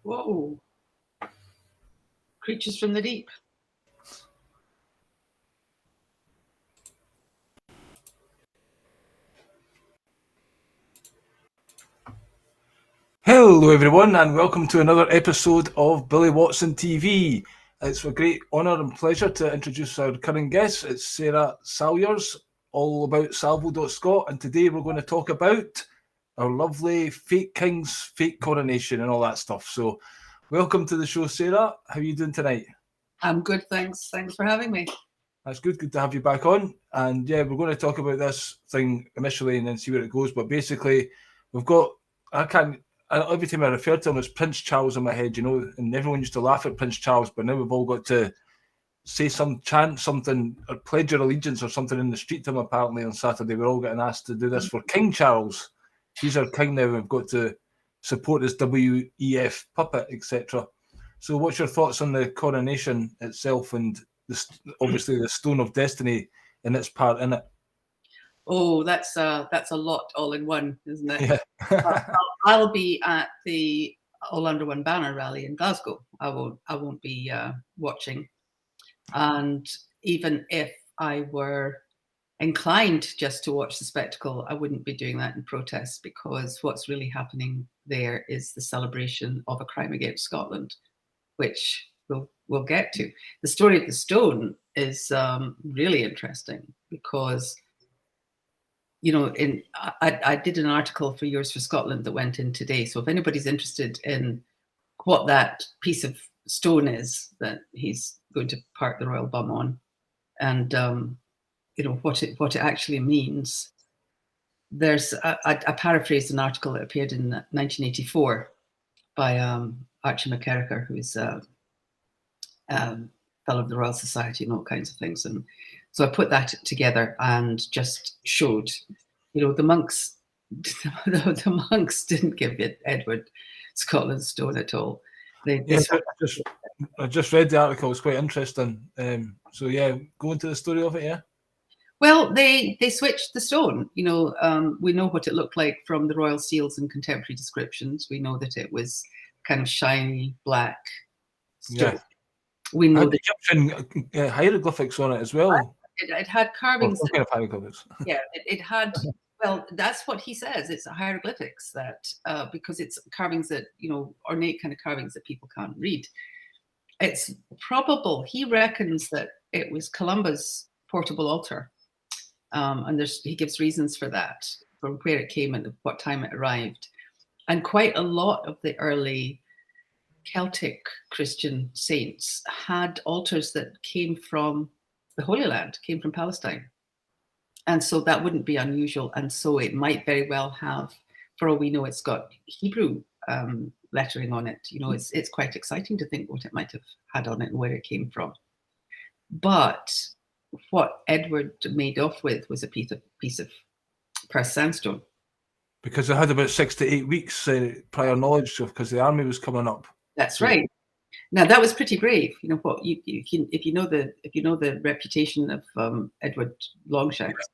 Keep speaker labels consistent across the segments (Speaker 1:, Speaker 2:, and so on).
Speaker 1: Whoa. Creatures from the deep.
Speaker 2: Hello everyone and welcome to another episode of Billy Watson TV. It's a great honour and pleasure to introduce our current guest. It's Sara Salyers, all about salvo.scot, and today we're going to talk about our lovely fake kings, fake coronation and all that stuff. So welcome to the show, Sara. How are you doing tonight?
Speaker 1: I'm good, thanks. Thanks for having me.
Speaker 2: That's good to have you back on. And yeah, we're going to talk about this thing initially and then see where it goes. But basically, we've got, every time I refer to him as Prince Charles in my head, you know, and everyone used to laugh at Prince Charles, but now we've all got to chant something or pledge your allegiance or something in the street to him apparently on Saturday. We're all getting asked to do this for King Charles. He's our king now. We've got to support his WEF puppet, etc. So what's your thoughts on the coronation itself and obviously the Stone of Destiny and its part in it?
Speaker 1: Oh, that's a lot all in one, isn't it?
Speaker 2: Yeah.
Speaker 1: I'll be at the All Under One Banner rally in Glasgow. I won't be watching. And even if I were inclined just to watch the spectacle, I wouldn't be doing that in protest, because what's really happening there is the celebration of a crime against Scotland, which we'll get to. The story of the stone is really interesting because, you know, I did an article for Yours for Scotland that went in today. So if anybody's interested in what that piece of stone is that he's going to park the royal bum on, and you know what it actually means, there's I paraphrased an article that appeared in 1984 by Archie McCarricker, who is a fellow of the Royal Society and all kinds of things. And so I put that together and just showed, you know, the monks didn't give Edward Scotland's stone at all.
Speaker 2: I just read the article. It's quite interesting. So yeah, go into the story of it. Yeah.
Speaker 1: Well, they switched the stone. You know, we know what it looked like from the royal seals and contemporary descriptions. We know that it was kind of shiny black stone.
Speaker 2: Yeah.
Speaker 1: We know
Speaker 2: that Egyptian hieroglyphics on it as well.
Speaker 1: It had carvings.
Speaker 2: Kind of hieroglyphics.
Speaker 1: Yeah, it had. Well, that's what he says. It's hieroglyphics that because it's carvings that, you know, ornate kind of carvings that people can't read. It's probable. He reckons that it was Columba's portable altar, and he gives reasons for that, from where it came and what time it arrived, and quite a lot of the early Celtic Christian saints had altars that came from the Holy Land, came from Palestine. And so that wouldn't be unusual. And so it might very well have, for all we know, it's got Hebrew lettering on it. You know, it's quite exciting to think what it might have had on it and where it came from. But what Edward made off with was a piece of pressed sandstone.
Speaker 2: Because they had about 6 to 8 weeks prior knowledge, because the army was coming up.
Speaker 1: That's right. Now that was pretty brave. You know what? If you know the reputation of Edward Longshanks,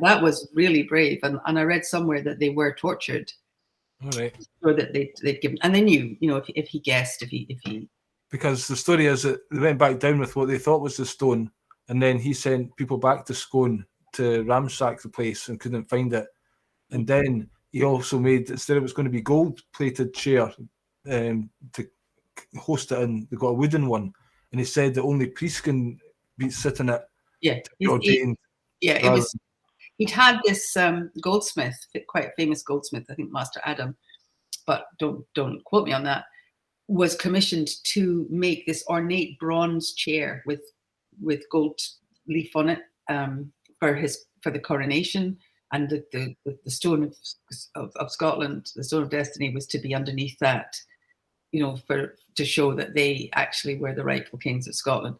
Speaker 1: that was really brave. And I read somewhere that they were tortured,
Speaker 2: all right,
Speaker 1: so that they'd given, and they knew, you know, if he guessed, if he.
Speaker 2: Because the story is that they went back down with what they thought was the stone, and then he sent people back to Scone to ransack the place and couldn't find it. And then he also made, instead of it's going to be gold-plated chair to host it in, they got a wooden one, and he said that only priests can be sitting it.
Speaker 1: Yeah,
Speaker 2: ordained.
Speaker 1: It was. He'd had this goldsmith, quite famous goldsmith, I think Master Adam, but don't quote me on that, was commissioned to make this ornate bronze chair with gold leaf on it for the coronation. And the stone of Scotland, the Stone of Destiny, was to be underneath that, you know, to show that they actually were the rightful kings of Scotland.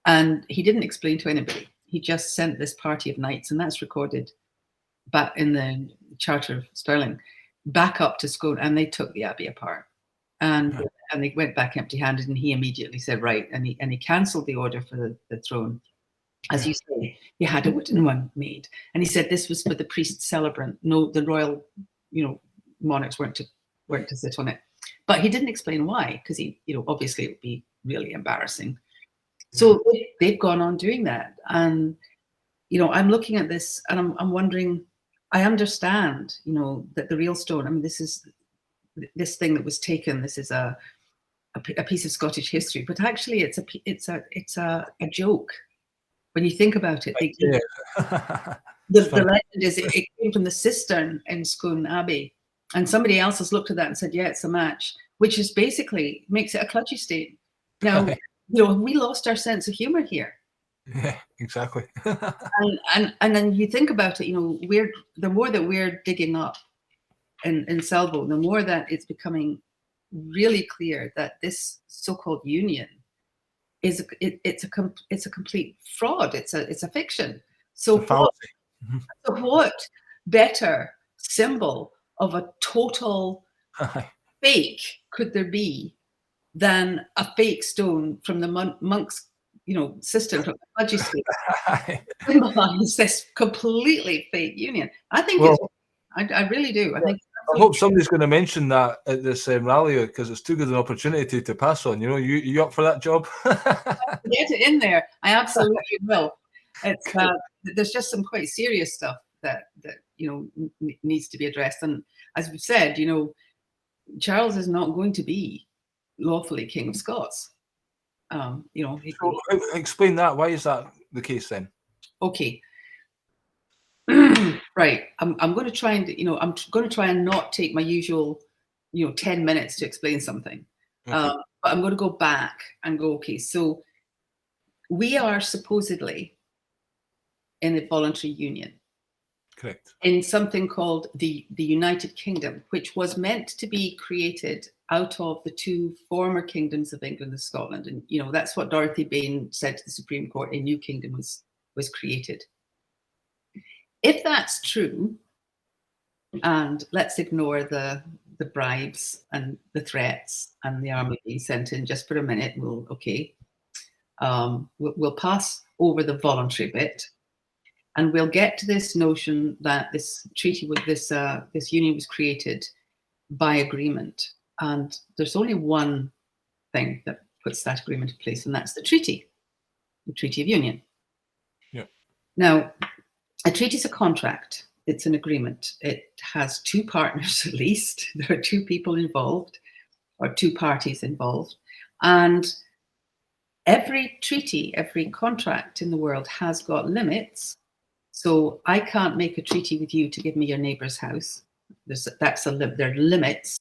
Speaker 1: And he didn't explain to anybody. He just sent this party of knights, and that's recorded back in the Charter of Stirling, back up to Scone, and they took the abbey apart. And they went back empty-handed, and he immediately said, right, and he cancelled the order for the throne. As you say, he had a wooden one made, and he said this was for the priest celebrant. No, the royal, you know, monarchs weren't to sit on it. But he didn't explain why, because he, obviously it would be really embarrassing. So they've gone on doing that. And, I'm looking at this and I'm wondering, I understand, that the real stone, I mean, this thing that was taken, this is a piece of Scottish history, but actually it's a joke. When you think about it, the legend is it came from the cistern in Scone Abbey, and somebody else has looked at that and said, yeah, it's a match, which is basically makes it a clergy stain. Now, we lost our sense of humor here.
Speaker 2: Yeah, exactly.
Speaker 1: and then you think about it, the more that we're digging up in Selbo, the more that it's becoming really clear that this so-called union is it's a complete fraud. It's a fiction. So what better symbol of a total fake could there be than a fake stone from the monks, cistern from the clergy symbolize this completely fake union? I think I really do. I think.
Speaker 2: I hope somebody's going to mention that at this rally, because it's too good an opportunity to pass on. You up for that job?
Speaker 1: Get it in there. I absolutely will. It's there's just some quite serious stuff that needs to be addressed. And as we've said, Charles is not going to be lawfully King of Scots.
Speaker 2: So explain that. Why is that the case then?
Speaker 1: Okay. Right. I'm going to try and I'm going to try and not take my usual 10 minutes to explain something.
Speaker 2: Okay.
Speaker 1: But I'm going to go back and go, okay, so we are supposedly in a voluntary union.
Speaker 2: Correct.
Speaker 1: In something called the United Kingdom, which was meant to be created out of the two former kingdoms of England and Scotland. And that's what Dorothy Bain said to the Supreme Court. A new kingdom was created. If that's true, and let's ignore the bribes and the threats and the army being sent in just for a minute, we'll pass over the voluntary bit, and we'll get to this notion that this treaty with this union was created by agreement. And there's only one thing that puts that agreement in place, and that's the Treaty of Union.
Speaker 2: Yeah.
Speaker 1: Now, a treaty is a contract. It's an agreement. It has two partners at least. There are two people involved, or two parties involved. And every treaty, every contract in the world has got limits. So I can't make a treaty with you to give me your neighbour's house. There are limits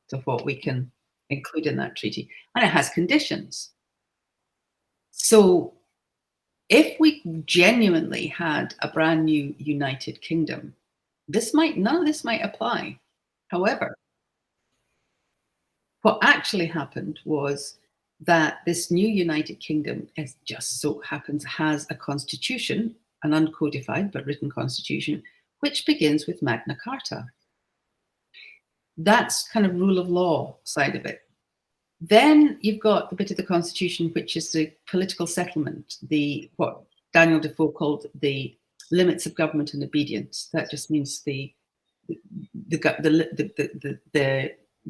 Speaker 1: to what we can include in that treaty. And it has conditions. So if we genuinely had a brand new United Kingdom, none of this might apply. However, what actually happened was that this new United Kingdom, as just so happens, has a constitution, an uncodified but written constitution, which begins with Magna Carta. That's kind of rule of law side of it. Then you've got the bit of the constitution, which is the political settlement, what Daniel Defoe called the limits of government and obedience. That just means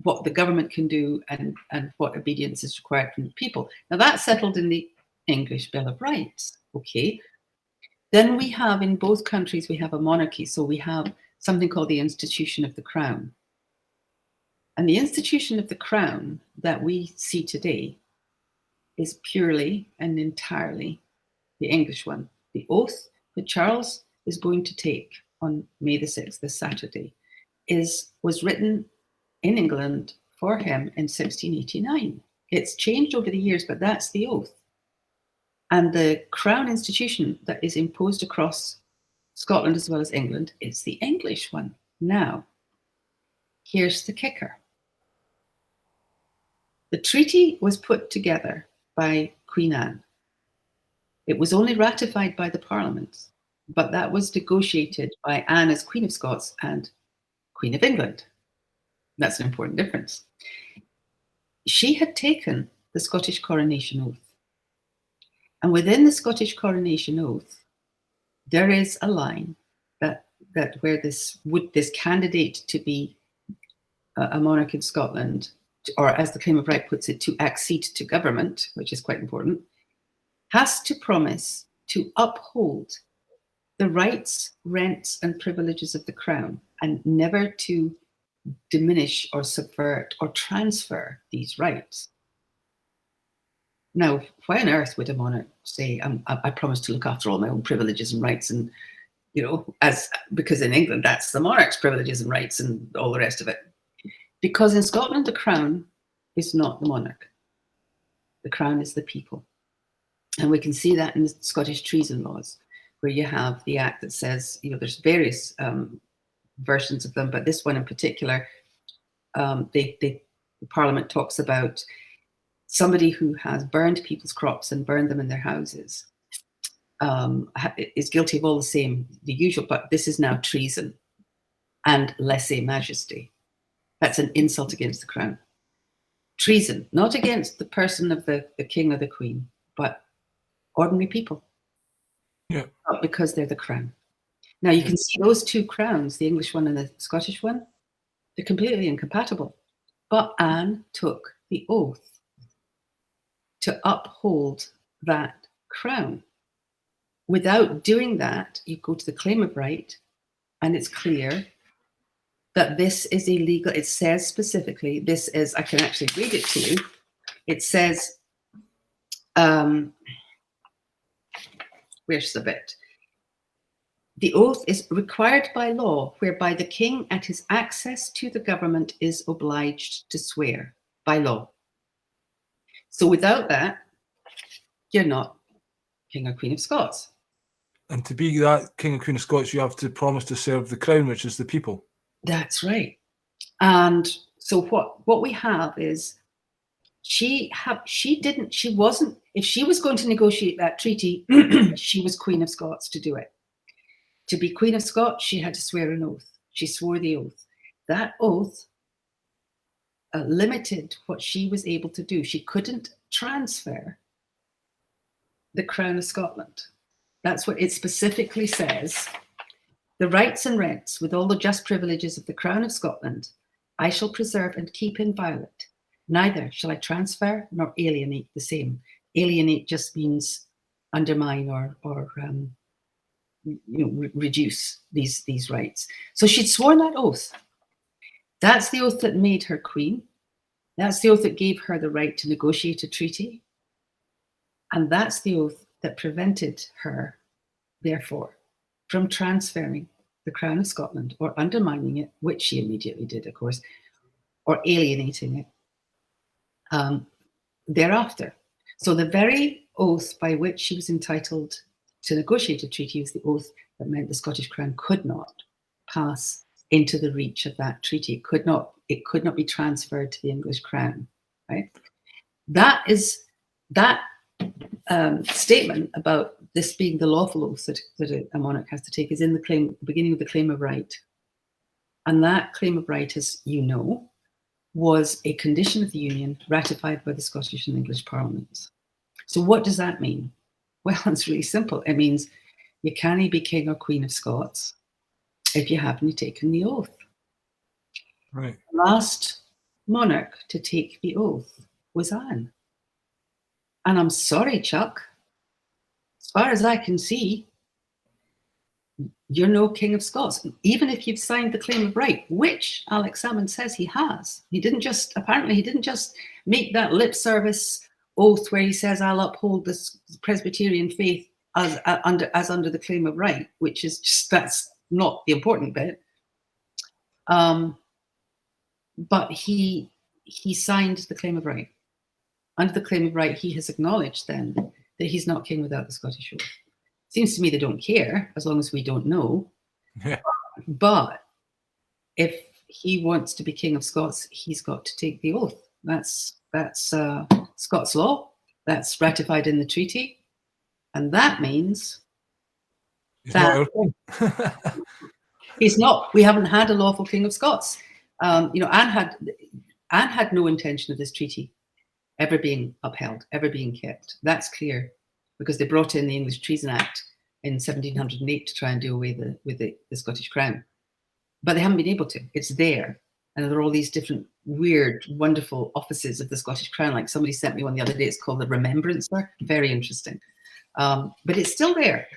Speaker 1: what the government can do and what obedience is required from the people. Now that's settled in the English Bill of Rights. Okay. Then we have, in both countries, we have a monarchy. So we have something called the institution of the crown. And the institution of the crown that we see today is purely and entirely the English one. The oath that Charles is going to take on May the 6th, this Saturday, was written in England for him in 1689. It's changed over the years, but that's the oath. And the crown institution that is imposed across Scotland as well as England is the English one. Now, here's the kicker. The treaty was put together by Queen Anne. It was only ratified by the Parliament, but that was negotiated by Anne as Queen of Scots and Queen of England. That's an important difference. She had taken the Scottish Coronation Oath. And within the Scottish Coronation Oath, there is a line that where this candidate to be a monarch in Scotland, or as the Claim of Right puts it, to accede to government, which is quite important, has to promise to uphold the rights, rents, and privileges of the Crown, and never to diminish or subvert or transfer these rights. Now, why on earth would a monarch say, I promise to look after all my own privileges and rights, and, you know, because in England, that's the monarch's privileges and rights and all the rest of it. Because in Scotland, the Crown is not the monarch. The Crown is the people. And we can see that in the Scottish treason laws, where you have the act that says, you know, there's various versions of them, but this one in particular, the Parliament talks about somebody who has burned people's crops and burned them in their houses is guilty of all the usual, but this is now treason and lèse-majesté. That's an insult against the Crown. Treason, not against the person of the king or the queen, but ordinary people.
Speaker 2: Yeah.
Speaker 1: Not because they're the Crown. Now you can see those two crowns, the English one and the Scottish one, they're completely incompatible. But Anne took the oath to uphold that crown. Without doing that, you go to the Claim of Right, and it's clear that this is illegal. It says specifically, this is, I can actually read it to you. It says, where's the bit? The oath is required by law, whereby the king at his access to the government is obliged to swear by law. So without that, you're not King or Queen of Scots.
Speaker 2: And to be that King and Queen of Scots, you have to promise to serve the Crown, which is the people. That's
Speaker 1: right. And so what we have is if she was going to negotiate that treaty, she was Queen of Scots to do it. To be Queen of Scots, she had to swear an oath. She swore the oath. That oath limited what she was able to do. She couldn't transfer the Crown of Scotland. That's what it specifically says. The rights and rents with all the just privileges of the Crown of Scotland, I shall preserve and keep inviolate. Neither shall I transfer nor alienate the same. Alienate just means undermine or reduce these rights. So she'd sworn that oath. That's the oath that made her queen. That's the oath that gave her the right to negotiate a treaty. And that's the oath that prevented her, therefore, from transferring the Crown of Scotland or undermining it, which she immediately did, of course, or alienating it thereafter. So the very oath by which she was entitled to negotiate a treaty was the oath that meant the Scottish Crown could not pass into the reach of that treaty. It could not be transferred to the English Crown, right? That statement about this being the lawful oath that a monarch has to take is in the beginning of the Claim of Right. And that Claim of Right, as you know, was a condition of the Union ratified by the Scottish and English Parliaments. So what does that mean? Well, it's really simple. It means you can't be King or Queen of Scots if you haven't taken the oath.
Speaker 2: Right.
Speaker 1: The last monarch to take the oath was Anne. And I'm sorry, Chuck, as far as I can see, you're no King of Scots, even if you've signed the Claim of Right, which Alex Salmond says he has. Apparently he didn't just make that lip service oath where he says, I'll uphold this Presbyterian faith as under the Claim of Right, which is just, that's not the important bit. But he signed the Claim of Right. Under the Claim of Right, he has acknowledged then that he's not king without the Scottish oath. Seems to me they don't care as long as we don't know.
Speaker 2: Yeah.
Speaker 1: But if he wants to be King of Scots, he's got to take the oath. That's Scots law. That's ratified in the treaty, and that means that he's not. We haven't had a lawful King of Scots. Anne had no intention of this treaty ever being upheld, ever being kept. That's clear, because they brought in the English Treason Act in 1708 to try and do away with the Scottish Crown. But they haven't been able to. It's there. And there are all these different weird, wonderful offices of the Scottish Crown. Like somebody sent me one the other day. It's called the Remembrancer. Very interesting. But it's still there.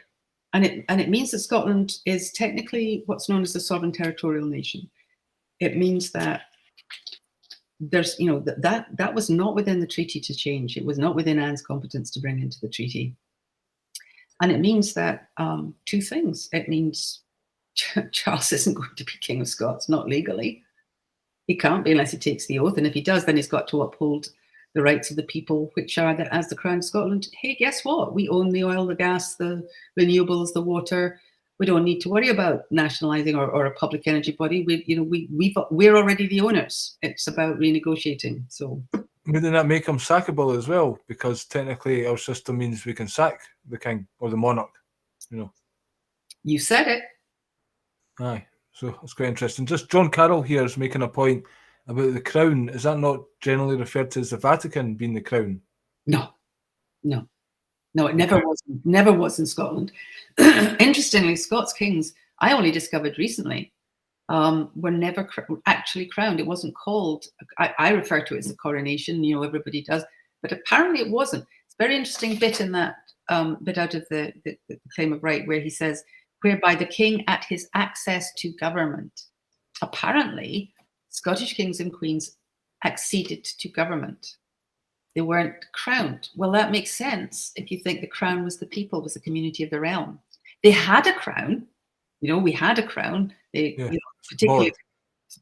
Speaker 1: And it means that Scotland is technically what's known as a sovereign territorial nation. It means that there's, that was not within the treaty to change. It was not within Anne's competence to bring into the treaty. And it means that two things. It means Charles isn't going to be King of Scots, not legally. He can't be unless he takes the oath. And if he does, then he's got to uphold the rights of the people, which are that as the Crown of Scotland, hey, guess what? We own the oil, the gas, the renewables, the water. We don't need to worry about nationalising or a public energy body. We're already the owners. It's about renegotiating. So
Speaker 2: wouldn't that make him sackable as well? Because technically our system means we can sack the king or the monarch,
Speaker 1: You said it.
Speaker 2: Aye, so it's quite interesting. Just John Carroll here is making a point about the crown. Is that not generally referred to as the Vatican being the crown?
Speaker 1: No, it never was in Scotland. Interestingly, Scots kings, I only discovered recently, were never actually crowned. It wasn't called, I refer to it as a coronation, everybody does, but apparently it wasn't. It's a very interesting bit in that bit out of the Claim of Right, where he says, whereby the king at his access to government. Apparently, Scottish kings and queens acceded to government. They weren't crowned. Well, that makes sense if you think the crown was the people, was the community of the realm. They had a crown. We had a crown.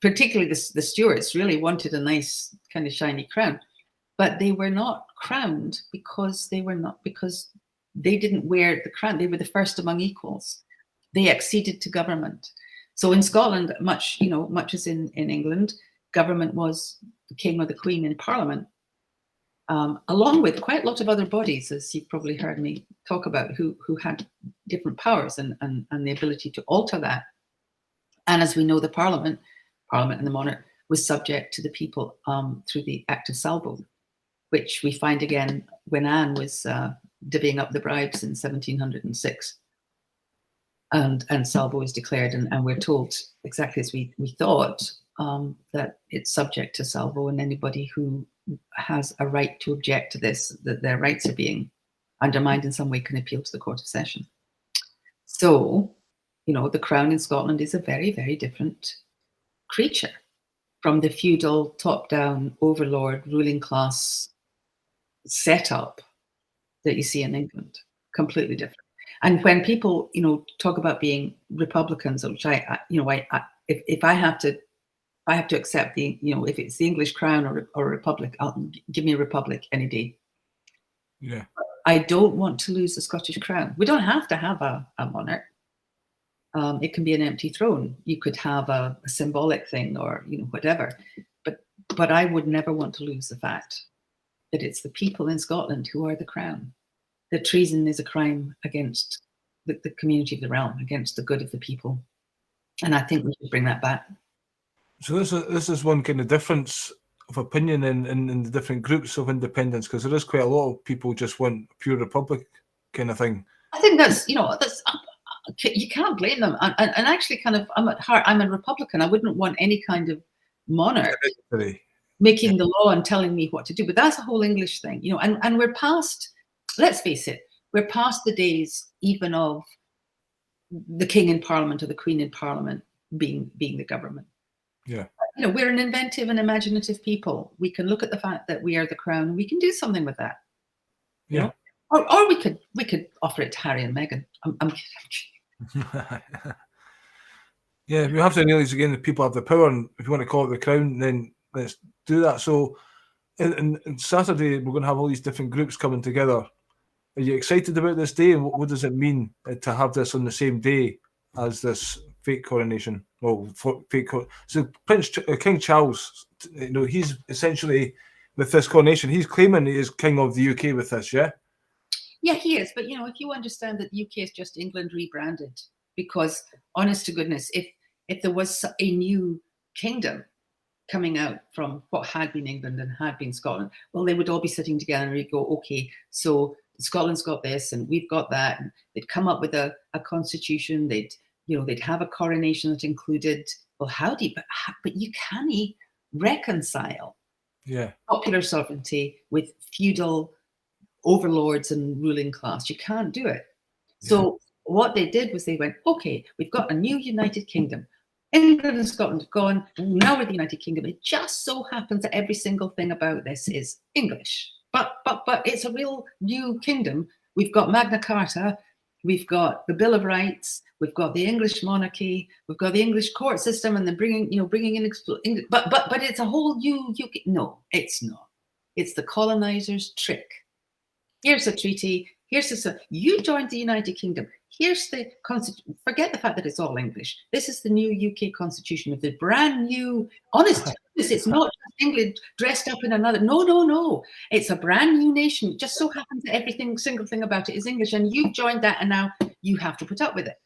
Speaker 1: Particularly the Stuarts really wanted a nice kind of shiny crown, but they were not crowned because they didn't wear the crown. They were the first among equals. They acceded to government. So in Scotland, much as in England, government was the king or the queen in Parliament, along with quite a lot of other bodies, as you've probably heard me talk about, who had different powers and the ability to alter that. And as we know, the Parliament and the monarch was subject to the people through the Act of Salvo, which we find again when Anne was divvying up the bribes in 1706. And Salvo was declared, and we're told exactly as we thought, that it's subject to Salvo, and anybody who has a right to object to this, that their rights are being undermined in some way, can appeal to the Court of Session. So, the Crown in Scotland is a very, very different creature from the feudal, top-down, overlord, ruling class setup that you see in England. Completely different. And when people, talk about being Republicans, which if I have to accept if it's the English Crown or a republic, give me a republic any day.
Speaker 2: Yeah.
Speaker 1: I don't want to lose the Scottish Crown. We don't have to have a monarch. It can be an empty throne. You could have a symbolic thing or whatever. But I would never want to lose the fact that it's the people in Scotland who are the Crown. That treason is a crime against the community of the realm, against the good of the people. And I think we should bring that back.
Speaker 2: So this is one kind of difference of opinion in the different groups of independence, because there is quite a lot of people just want pure republic kind of thing.
Speaker 1: I think that's you can't blame them. And actually, kind of, I'm at heart, I'm a Republican. I wouldn't want any kind of monarch making the law and telling me what to do. But that's a whole English thing, and we're past. Let's face it, we're past the days even of the king in Parliament or the queen in Parliament being the government.
Speaker 2: Yeah.
Speaker 1: We're an inventive and imaginative people. We can look at the fact that we are the Crown and we can do something with that.
Speaker 2: Yeah.
Speaker 1: Or we could offer it to Harry and Meghan. I'm kidding.
Speaker 2: Yeah, we have to realize again that people have the power, and if you want to call it the Crown, then let's do that. So in Saturday, we're going to have all these different groups coming together. Are you excited about this day, and what does it mean to have this on the same day as this fake coronation? Well, so King Charles, he's essentially, with this coronation, he's claiming he is King of the UK with this, yeah?
Speaker 1: Yeah, he is. But, if you understand that the UK is just England rebranded, because honest to goodness, if there was a new kingdom coming out from what had been England and had been Scotland, well, they would all be sitting together and we'd go, okay, so Scotland's got this and we've got that. And they'd come up with a constitution. They'd, they'd have a coronation that included, well, but you can't reconcile popular sovereignty with feudal overlords and ruling class. You can't do it. So what they did was they went, okay, we've got a new United Kingdom. England and Scotland have gone, now we're the United Kingdom. It just so happens that every single thing about this is English. But it's a real new kingdom. We've got Magna Carta, we've got the Bill of Rights, we've got the English monarchy, we've got the English court system, and then bringing in English. But it's a whole new UK. No, it's not. It's the colonizers' trick. Here's a treaty. You joined the United Kingdom. Here's the constitution. Forget the fact that it's all English. This is the new UK constitution with the brand new, honest. It's not just England dressed up in another. No. It's a brand new nation. It just so happens that single thing about it is English, and you joined that, and now you have to put up with it.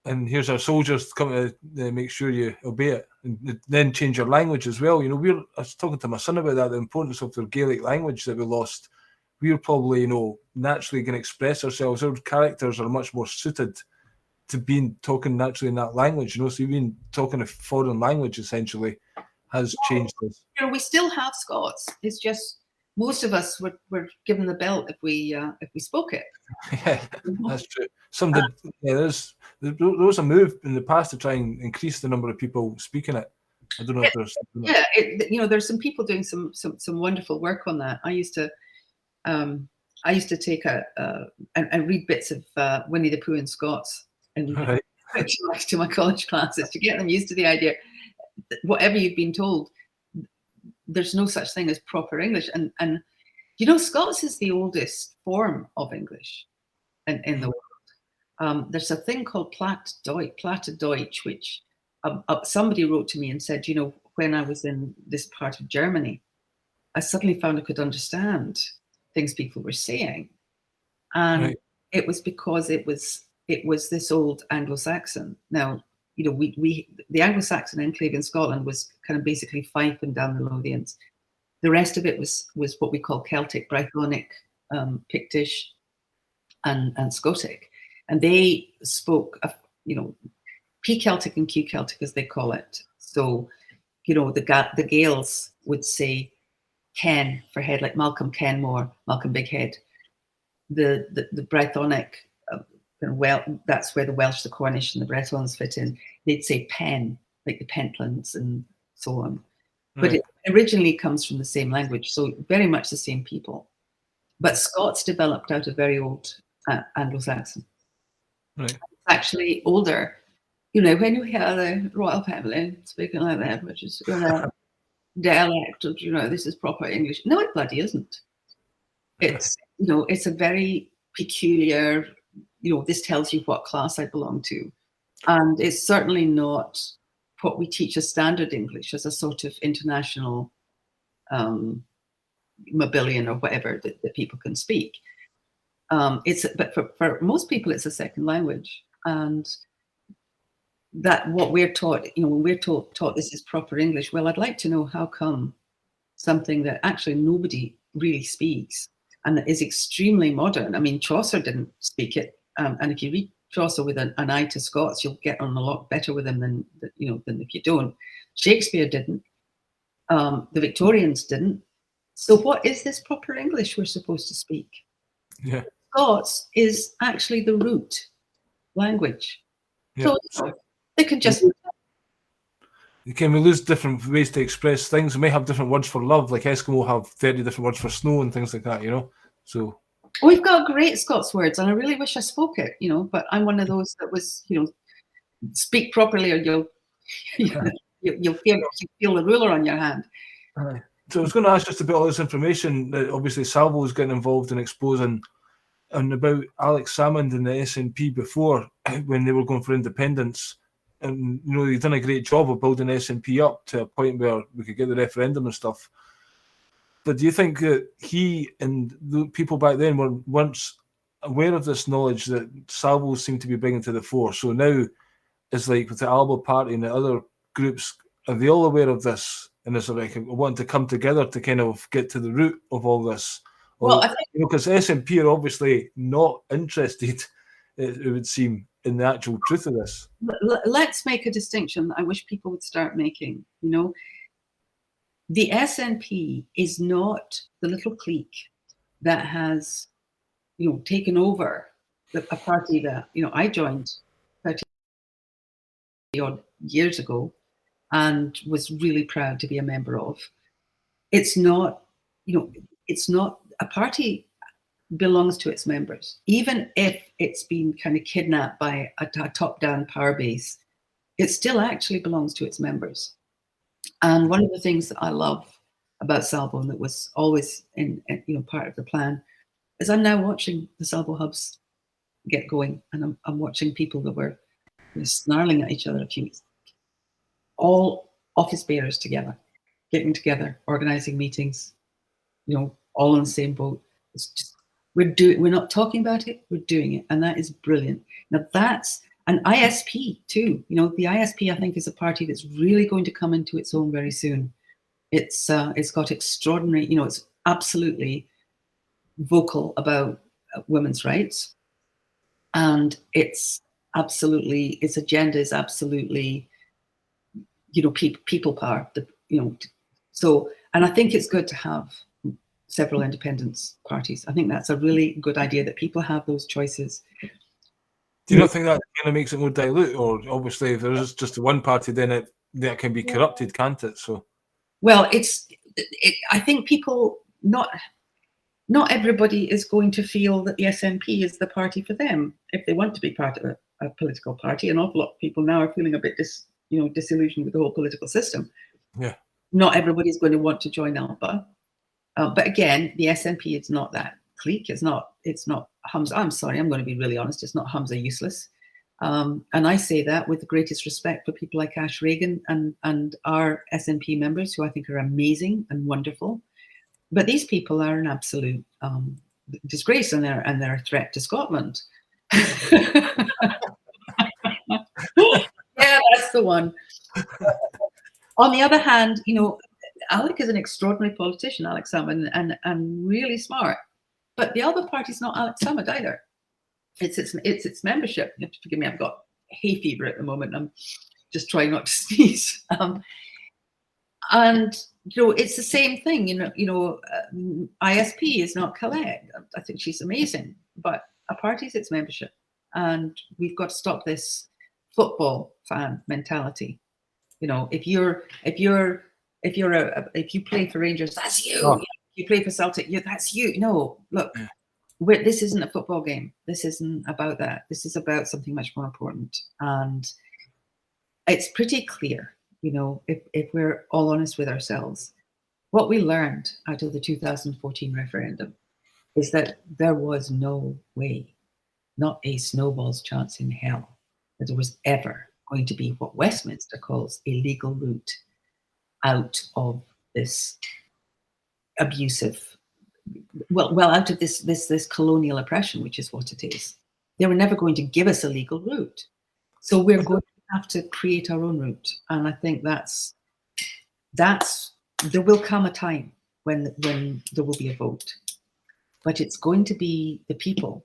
Speaker 2: And here's our soldiers come to make sure you obey it, and then change your language as well. I was talking to my son about that, the importance of the Gaelic language that we lost. We're probably, naturally going to express ourselves. Our characters are much more suited to talking naturally in that language. So even talking a foreign language essentially has changed us.
Speaker 1: We still have Scots. It's just most of us were given the belt if we spoke it.
Speaker 2: Yeah, that's true. There was a move in the past to try and increase the number of people speaking it. I don't know if there's
Speaker 1: there's some people doing some wonderful work on that. I used to take and read bits of Winnie the Pooh in Scots and to my college classes to get them used to the idea that whatever you've been told, there's no such thing as proper English. And Scots is the oldest form of English in the world. There's a thing called Platt Deutsch, which somebody wrote to me and said, when I was in this part of Germany, I suddenly found I could understand things people were saying, and it was because it was this old Anglo-Saxon. Now, the Anglo-Saxon enclave in Scotland was kind of basically Fife and down the Lothians. The rest of it was what we call Celtic, Brythonic, Pictish, and Scotic, and they spoke, P Celtic and Q Celtic as they call it. So, the Gaels would say Ken for head, like Malcolm Kenmore, Malcolm Big Head. The Brythonic, that's where the Welsh, the Cornish, and the Bretons fit in. They'd say Pen, like the Pentlands and so on. But it originally comes from the same language, so very much the same people. But Scots developed out of very old Anglo-Saxon.
Speaker 2: Right.
Speaker 1: It's actually older. When you hear the royal family speaking like that, which is dialect of, this is proper English. No, it bloody isn't. It's, it's a very peculiar, this tells you what class I belong to. And it's certainly not what we teach as standard English, as a sort of international mobillion or whatever that people can speak. But for most people, it's a second language. And that what we're taught, when we're taught this is proper English, well, I'd like to know how come something that actually nobody really speaks and that is extremely modern. I mean, Chaucer didn't speak it. And if you read Chaucer with an eye to Scots, you'll get on a lot better with him than if you don't. Shakespeare didn't. The Victorians didn't. So what is this proper English we're supposed to speak?
Speaker 2: Yeah.
Speaker 1: Scots is actually the root language.
Speaker 2: Yeah.
Speaker 1: So they can just...
Speaker 2: Can we lose different ways to express things? We may have different words for love, like Eskimo have 30 different words for snow and things like that, So
Speaker 1: we've got great Scots words, and I really wish I spoke it, but I'm one of those that was, speak properly or you'll feel the ruler on your hand.
Speaker 2: So I was going to ask just about all this information that obviously Salvo was getting involved in exposing, and about Alex Salmond and the SNP before, when they were going for independence. And, they've done a great job of building SNP up to a point where we could get the referendum and stuff. But do you think that he and the people back then were once aware of this knowledge that Salvo seemed to be bringing to the fore? So now it's like with the Alba Party and the other groups, are they all aware of this? And is it like wanting to come together to kind of get to the root of all this? Well, I think, because SNP are obviously not interested, it would seem, in the actual truth of this.
Speaker 1: Let's make a distinction that I wish people would start making. You know, the SNP is not the little clique that has, you know, taken over a party that, you know, I joined 30 odd years ago and was really proud to be a member of. It's not, you know, it's not a party belongs to its members, even if it's been kind of kidnapped by a top-down power base. It still actually belongs to its members. And one of the things that I love about Salvo, and that was always in you know, part of the plan, is I'm now watching the Salvo hubs get going, and I'm watching people that were, you know, snarling at each other a few weeks, all office bearers together, getting together, organizing meetings, you know, all in the same boat. It's just, we're not talking about it, we're doing it, and that is brilliant. Now that's an ISP too. You know, the ISP, I think, is a party that's really going to come into its own very soon. It's got extraordinary, you know, it's absolutely vocal about women's rights, and its agenda is absolutely, you know, people power. You know, so, and I think it's good to have several independence parties. I think that's a really good idea, that people have those choices.
Speaker 2: Do you not think that kind of makes it more dilute? Or obviously, if there's just one party, then that can be corrupted, can't it? So,
Speaker 1: well, I think people, not everybody is going to feel that the SNP is the party for them if they want to be part of a political party. An awful lot of people now are feeling a bit disillusioned with the whole political system.
Speaker 2: Yeah.
Speaker 1: Not everybody's going to want to join ALBA. But again, the SNP is not that clique. It's not Hamza. I'm sorry, I'm going to be really honest. It's not Hamza useless. And I say that with the greatest respect for people like Ash Reagan and our SNP members, who I think are amazing and wonderful. But these people are an absolute disgrace, and they're a threat to Scotland. Yeah, that's the one. On the other hand, you know, Alec is an extraordinary politician, Alex Salmond, and really smart. But the other party's not Alex Salmond either. It's its membership. You have to forgive me, I've got hay fever at the moment. I'm just trying not to sneeze. And you know, it's the same thing. ISP is not Colette. I think she's amazing, but a party's its membership, and we've got to stop this football fan mentality. You know, if you play for Rangers, that's you.
Speaker 2: Oh.
Speaker 1: If you play for Celtic, that's you. No, look, this isn't a football game. This isn't about that. This is about something much more important, and it's pretty clear. You know, if we're all honest with ourselves, what we learned out of the 2014 referendum is that there was no way, not a snowball's chance in hell, that there was ever going to be what Westminster calls a legal route out of this abusive, out of this colonial oppression, which is what it is. They were never going to give us a legal route. So we're going to have to create our own route. And I think that's there will come a time when there will be a vote, but it's going to be the people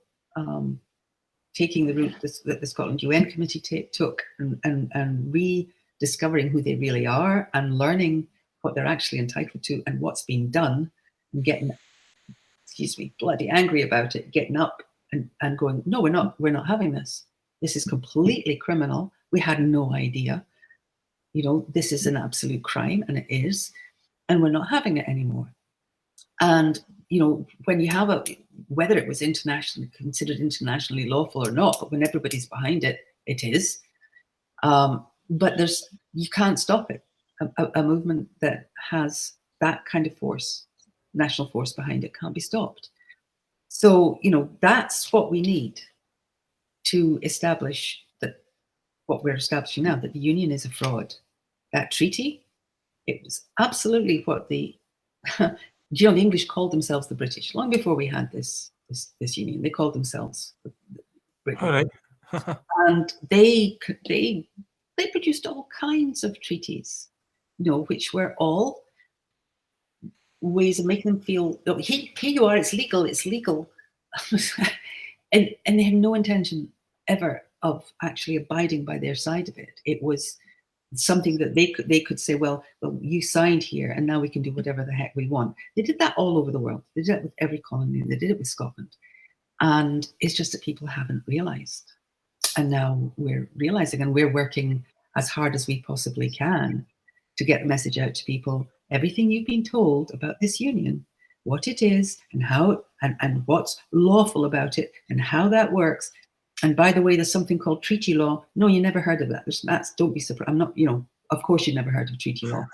Speaker 1: taking the route that the Scotland UN Committee took, and rediscovering who they really are, and learning what they're actually entitled to and what's being done, and getting, bloody angry about it, getting up and going, no, we're not having this. This is completely criminal. We had no idea. You know, this is an absolute crime, and it is, and we're not having it anymore. And you know, when you have whether it was considered internationally lawful or not, but when everybody's behind it, it is. But you can't stop it. A movement that has that kind of force, national force behind it, can't be stopped. So, you know, that's what we need to establish that what we're establishing now, that the union is a fraud. That treaty, it was absolutely what the the English called themselves the British long before we had this union. They called themselves the British.
Speaker 2: All right.
Speaker 1: And they produced all kinds of treaties, you know, which were all ways of making them feel, oh, here you are, it's legal, and they had no intention ever actually abiding by their side of it. It was something that they could say, well, you signed here, and now we can do whatever the heck we want. They did that all over the world. They did it with every colony. They did it with Scotland, and it's just that people haven't realised. And now we're realising, and we're working as hard as we possibly can to get the message out to people. Everything you've been told about this union, what it is, and how, and what's lawful about it, and how that works. And by the way, there's something called treaty law. No, you never heard of that. Don't be surprised. I'm not, of course you never heard of treaty law.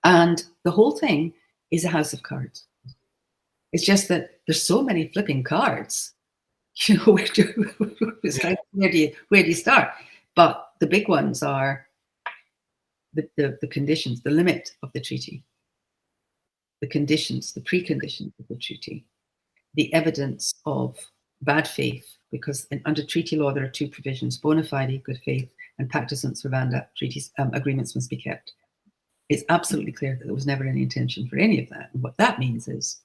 Speaker 1: And the whole thing is a house of cards. It's just that there's so many flipping cards. Where do you start? But the big ones are the conditions, the limit of the treaty, the conditions, the preconditions of the treaty, the evidence of bad faith, because under treaty law there are two provisions: bona fide, good faith, and pacta sunt servanda, treaties, agreements must be kept. It's absolutely clear that there was never any intention for any of that. And what that means is,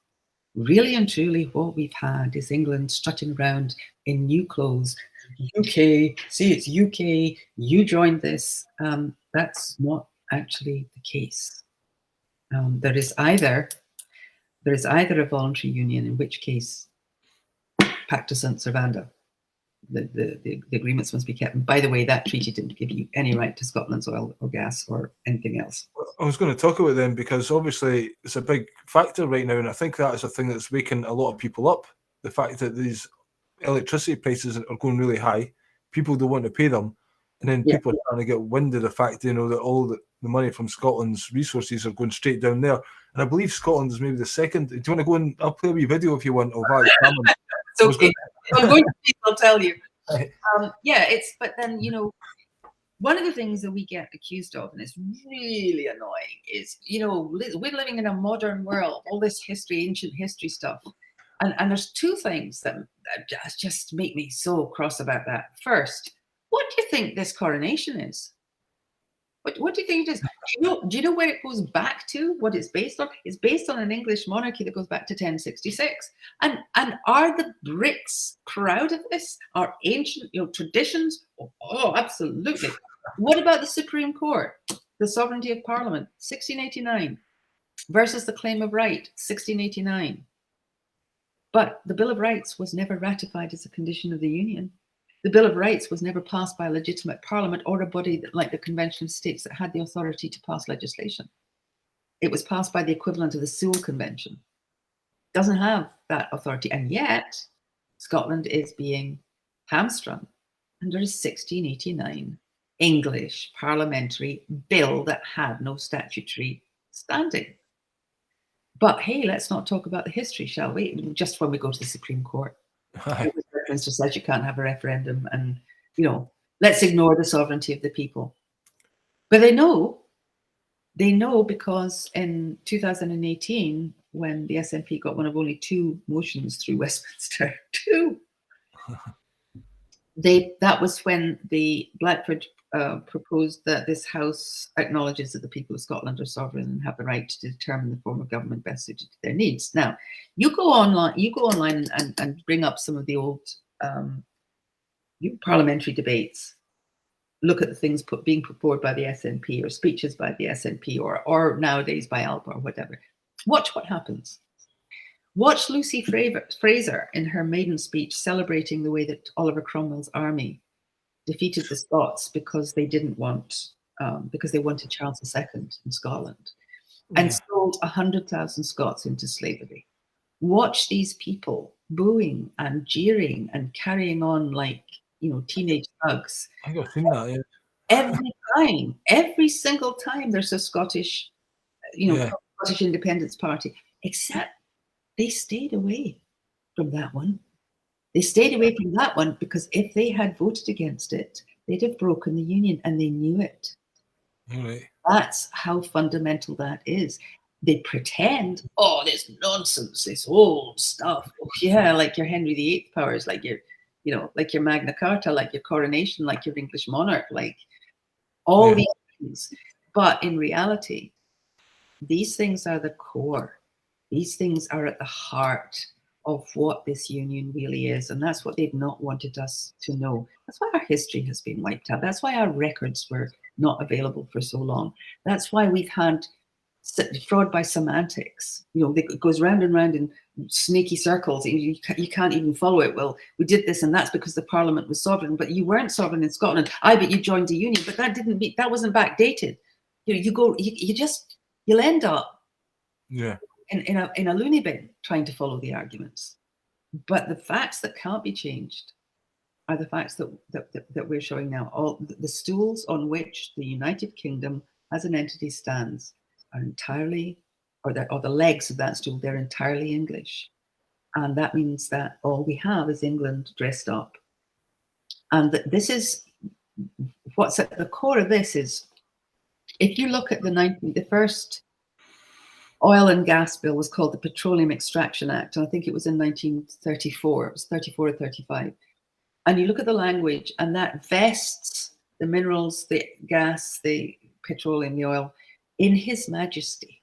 Speaker 1: really and truly, what we've had is England strutting around in new clothes. UK, see, it's UK, you joined this. That's not actually the case. There is either a voluntary union, in which case pacta sunt servanda, the agreements must be kept. And by the way, that treaty didn't give you any right to Scotland's oil or gas or anything else.
Speaker 2: I was going to talk about them because obviously it's a big factor right now, and I think that is a thing that's waking a lot of people up. The fact that these electricity prices are going really high, people don't want to pay them, and then people are trying to get wind of the fact, that all the money from Scotland's resources are going straight down there. And I believe Scotland is maybe the second. Do you want to go and I'll play a wee video if you want of that?
Speaker 1: It's okay. I'm going to I'll tell you. But then, one of the things that we get accused of, and it's really annoying, is, we're living in a modern world, all this history, ancient history stuff. And there's two things that just make me so cross about that. First, what do you think this coronation is? What do you think it is? Do you know where it goes back to? What it's based on? It's based on an English monarchy that goes back to 1066. And are the Brits proud of this? Our ancient traditions? Oh, absolutely. What about the Supreme Court? The sovereignty of Parliament, 1689, versus the claim of right, 1689. But the Bill of Rights was never ratified as a condition of the Union. The Bill of Rights was never passed by a legitimate parliament or a body like the Convention of States that had the authority to pass legislation. It was passed by the equivalent of the Sewell Convention. It doesn't have that authority, and yet Scotland is being hamstrung under a 1689 English parliamentary bill that had no statutory standing. But hey, let's not talk about the history, shall we? Just when we go to the Supreme Court. Westminster says you can't have a referendum, and let's ignore the sovereignty of the people. But they know because in 2018, when the SNP got one of only two motions through Westminster, that was when the Blackford proposed that this House acknowledges that the people of Scotland are sovereign and have the right to determine the form of government best suited to their needs. Now, you go online and bring up some of the old parliamentary debates. Look at the things being put forward by the SNP, or speeches by the SNP, or nowadays by ALBA or whatever. Watch what happens. Watch Lucy Fraser in her maiden speech celebrating the way that Oliver Cromwell's army defeated the Scots because they because they wanted Charles II in Scotland, and sold 100,000 Scots into slavery. Watch these people booing and jeering and carrying on like teenage thugs.
Speaker 2: I think I've seen that. Yeah.
Speaker 1: Every single time there's a Scottish, Scottish Independence Party, except they stayed away from that one. They stayed away from that one because if they had voted against it, they'd have broken the Union, and they knew it.
Speaker 2: Right.
Speaker 1: That's how fundamental that is. They pretend, this nonsense, this old stuff. Yeah, like your Henry VIII powers, like your Magna Carta, like your coronation, like your English monarch, like all these things. But in reality, these things are the core. These things are at the heart of what this union really is. And that's what they've not wanted us to know. That's why our history has been wiped out. That's why our records were not available for so long. That's why we've had fraud by semantics. It goes round and round in snaky circles. You can't even follow it. Well, we did this, and that's because the Parliament was sovereign, but you weren't sovereign in Scotland. But you joined the union, but that wasn't backdated. You'll end up in a loony bin trying to follow the arguments. But the facts that can't be changed are the facts that we're showing now. All the stools on which the United Kingdom as an entity stands are entirely, or the legs of that stool, they're entirely English. And that means that all we have is England dressed up. And this is, what's at the core of this is, if you look at the first oil and gas bill was called the Petroleum Extraction Act, and I think it was in 1934, it was 34 or 35. And you look at the language, and that vests the minerals, the gas, the petroleum, the oil, in His Majesty.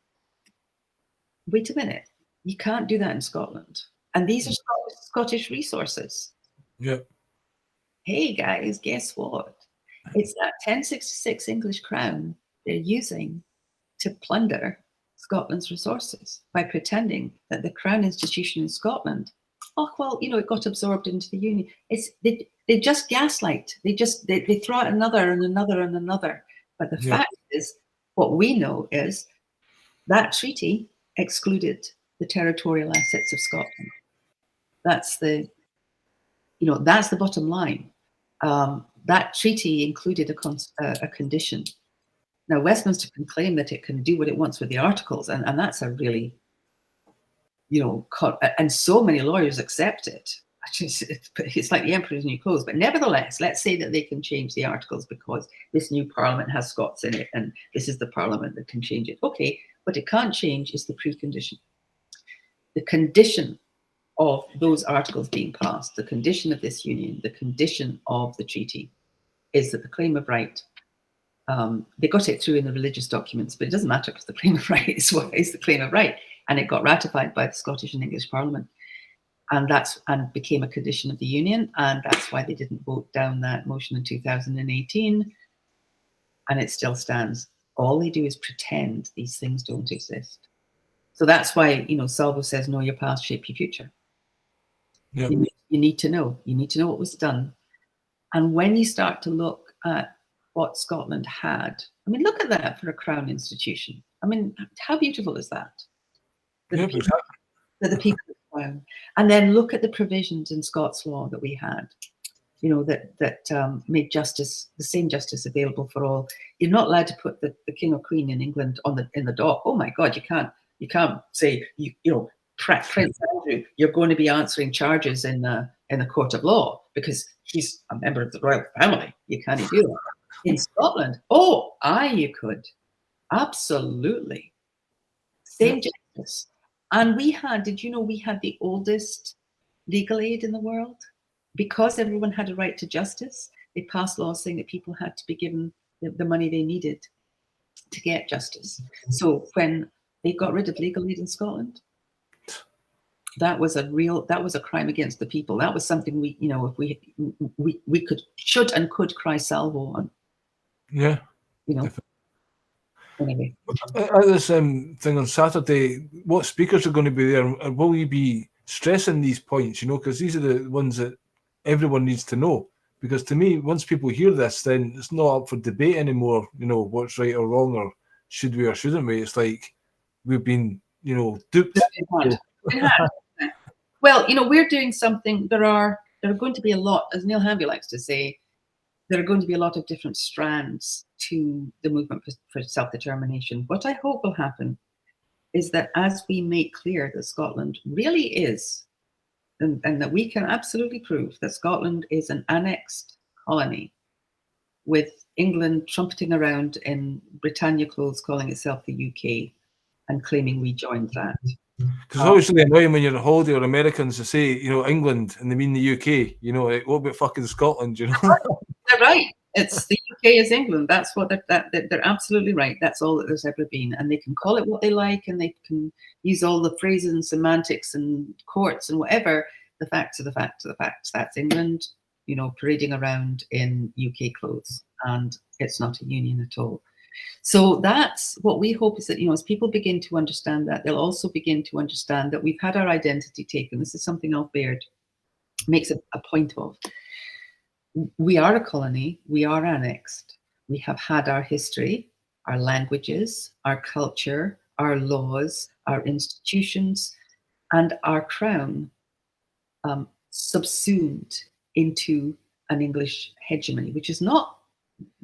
Speaker 1: Wait a minute, you can't do that in Scotland. And these are Scottish resources.
Speaker 2: Yeah.
Speaker 1: Hey guys, guess what? It's that 1066 English crown they're using to plunder Scotland's resources by pretending that the Crown institution in Scotland, it got absorbed into the union. They just gaslight. They throw out another and another and another. But the fact is, what we know is that treaty excluded the territorial assets of Scotland. That's the bottom line. That treaty included a condition. Now, Westminster can claim that it can do what it wants with the articles, and that's a really, and so many lawyers accept it. It's like the emperor's new clothes. But nevertheless, let's say that they can change the articles because this new parliament has Scots in it, and this is the parliament that can change it. Okay, what it can't change is the precondition. The condition of those articles being passed, the condition of this union, the condition of the treaty, is that the claim of right, they got it through in the religious documents, but it doesn't matter because the claim of right is what is the claim of right, and it got ratified by the Scottish and English Parliament, and became a condition of the union, and that's why they didn't vote down that motion in 2018, and it still stands. All they do is pretend these things don't exist. So that's why Salvo says, "Know your past, shape your future."
Speaker 2: Yep.
Speaker 1: You need to know. You need to know what was done, and when you start to look at what Scotland had, look at that for a crown institution. How beautiful is that? The people of Crown. And then look at the provisions in Scots law that we had, that made justice, the same justice, available for all. You're not allowed to put the king or queen in England in the dock. Oh my God, you can't say Prince Andrew, you're going to be answering charges in the court of law because he's a member of the royal family. You can't do that. In Scotland, you could. Absolutely. Same justice. And we had the oldest legal aid in the world? Because everyone had a right to justice, they passed laws saying that people had to be given the money they needed to get justice. So when they got rid of legal aid in Scotland, that was a crime against the people. That was something we should and could cry salvo on.
Speaker 2: Yeah.
Speaker 1: Anyway.
Speaker 2: At this thing on Saturday, what speakers are going to be there? And will you be stressing these points, because these are the ones that everyone needs to know? Because to me, once people hear this, then it's not up for debate anymore, what's right or wrong, or should we or shouldn't we? It's like we've been, duped.
Speaker 1: Well, we're doing something. There are going to be a lot, as Neil Hamby likes to say, there are going to be a lot of different strands to the movement for self-determination. What I hope will happen is that as we make clear that Scotland really is, and that we can absolutely prove that Scotland is an annexed colony with England trumpeting around in Britannia clothes, calling itself the UK and claiming we joined that.
Speaker 2: Because it's always really annoying when you're on holiday or Americans to say, England, and they mean the UK. What about fucking Scotland,
Speaker 1: They're right. It's the UK is England. That's what they're absolutely right. That's all that there's ever been, and they can call it what they like, and they can use all the phrases and semantics and courts and whatever. The facts are the facts are the facts. That's England, parading around in UK clothes, and it's not a union at all. So that's what we hope, is that, as people begin to understand that, they'll also begin to understand that we've had our identity taken. This is something Alf Baird makes a point of. We are a colony, we are annexed. We have had our history, our languages, our culture, our laws, our institutions, and our crown subsumed into an English hegemony, which is not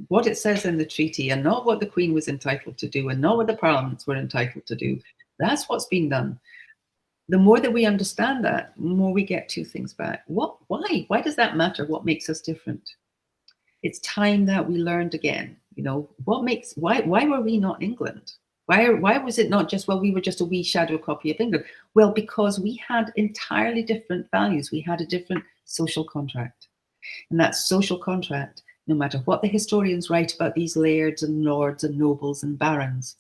Speaker 1: what it says in the treaty, and not what the Queen was entitled to do, and not what the parliaments were entitled to do. That's what's been done. The more that we understand that, the more we get two things back. Why? Why does that matter? What makes us different? It's time that we learned again. Why were we not England? Why was it not just, we were just a wee shadow copy of England? Well, because we had entirely different values. We had a different social contract. And that social contract, no matter what the historians write about these lairds and lords and nobles and barons,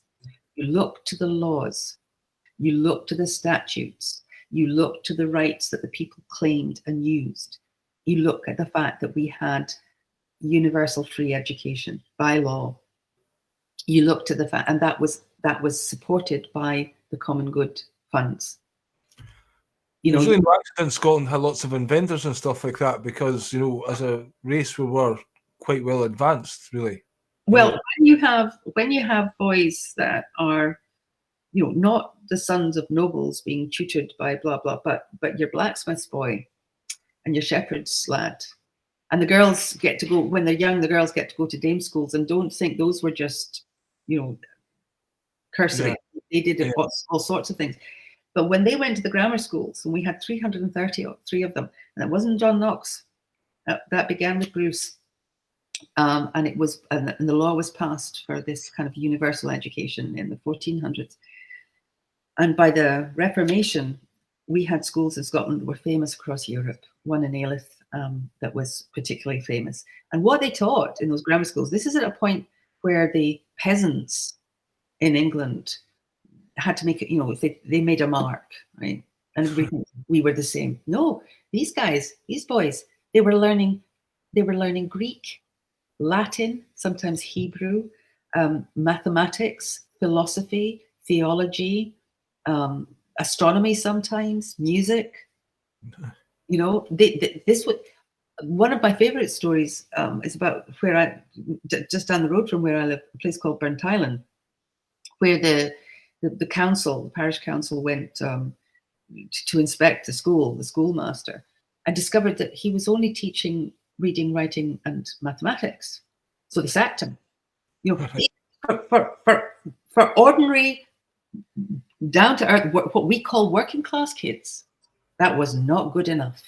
Speaker 1: you look to the laws, you look to the statutes, you look to the rights that the people claimed and used. You look at the fact that we had universal free education by law. You look to the fact, and that was supported by the common good funds.
Speaker 2: It's really no accident Scotland had lots of inventors and stuff like that, because as a race we were quite well advanced, really.
Speaker 1: Well, when you have boys that are, not the sons of nobles being tutored by blah blah, but your blacksmith's boy and your shepherd's lad, and the girls get to go, when they're young, the girls get to go to dame schools, and don't think those were just, cursory. Yeah. They did all sorts of things. But when they went to the grammar schools, and we had 333 of them, and it wasn't John Knox, that began with Bruce. And the law was passed for this kind of universal education in the 1400s. And by the Reformation, we had schools in Scotland that were famous across Europe. One in Alyth that was particularly famous. And what they taught in those grammar schools, this is at a point where the peasants in England had to make it, they made a mark, right? And we were the same. No, these boys, they were learning Greek, Latin, sometimes Hebrew, mathematics, philosophy, theology, astronomy, sometimes music. This would. One of my favorite stories is about where just down the road from where I live, a place called Burntisland, where the council, the parish council, went to inspect the schoolmaster, and discovered that he was only teaching reading, writing, and mathematics. So they sacked him. For ordinary, down to earth, what we call working class kids, that was not good enough,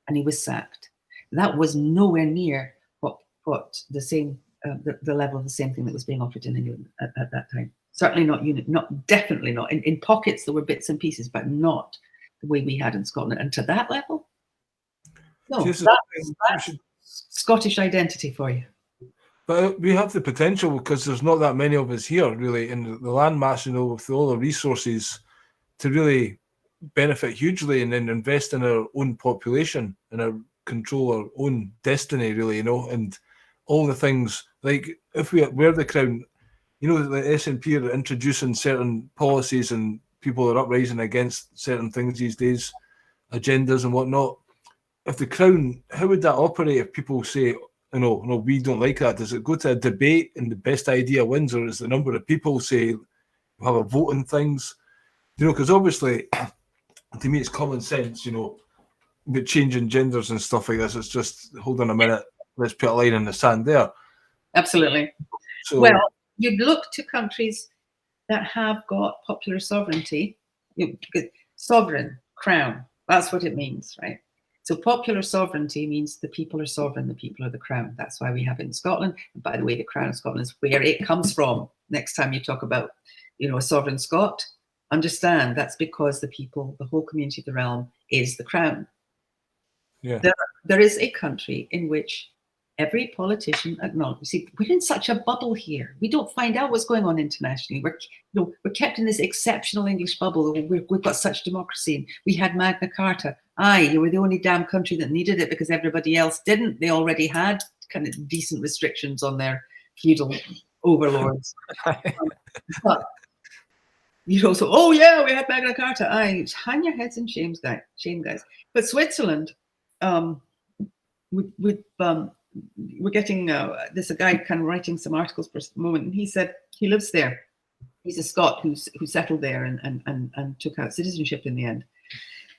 Speaker 1: and he was sacked. That was nowhere near what the same the level of the same thing that was being offered in England at that time. Certainly definitely not. In pockets there were bits and pieces, but not the way we had in Scotland. And to that level, no, that's Scottish identity for you.
Speaker 2: But we have the potential, because there's not that many of us here, really, in the landmass, with all the resources, to really benefit hugely and then invest in our own population and control our own destiny, really, and all the things, like if we're the crown, the SNP are introducing certain policies and people are uprising against certain things these days, agendas and whatnot. If the crown, how would that operate if people say, no, we don't like that? Does it go to a debate and the best idea wins, or is the number of people say we'll have a vote on things? Because obviously, to me, it's common sense, but changing genders and stuff like this, it's just, hold on a minute, let's put a line in the sand there.
Speaker 1: Absolutely. So, well, you'd look to countries that have got popular sovereignty, sovereign, crown, that's what it means, right? So popular sovereignty means the people are sovereign, the people are the crown. That's why we have it in Scotland. And by the way, the crown of Scotland is where it comes from. Next time you talk about, a sovereign Scot, understand that's because the people, the whole community of the realm is the crown.
Speaker 2: Yeah.
Speaker 1: There is a country in which every politician acknowledges. See, we're in such a bubble here. We don't find out what's going on internationally. We're kept in this exceptional English bubble. We've got such democracy. And we had Magna Carta. Aye, you were the only damn country that needed it because everybody else didn't. They already had kind of decent restrictions on their feudal overlords. But so, oh yeah, we had Magna Carta. Aye, hang your heads in shame, guys. But Switzerland, we're getting there's a guy kind of writing some articles for the moment, and he said he lives there. He's a Scot who settled there and took out citizenship in the end.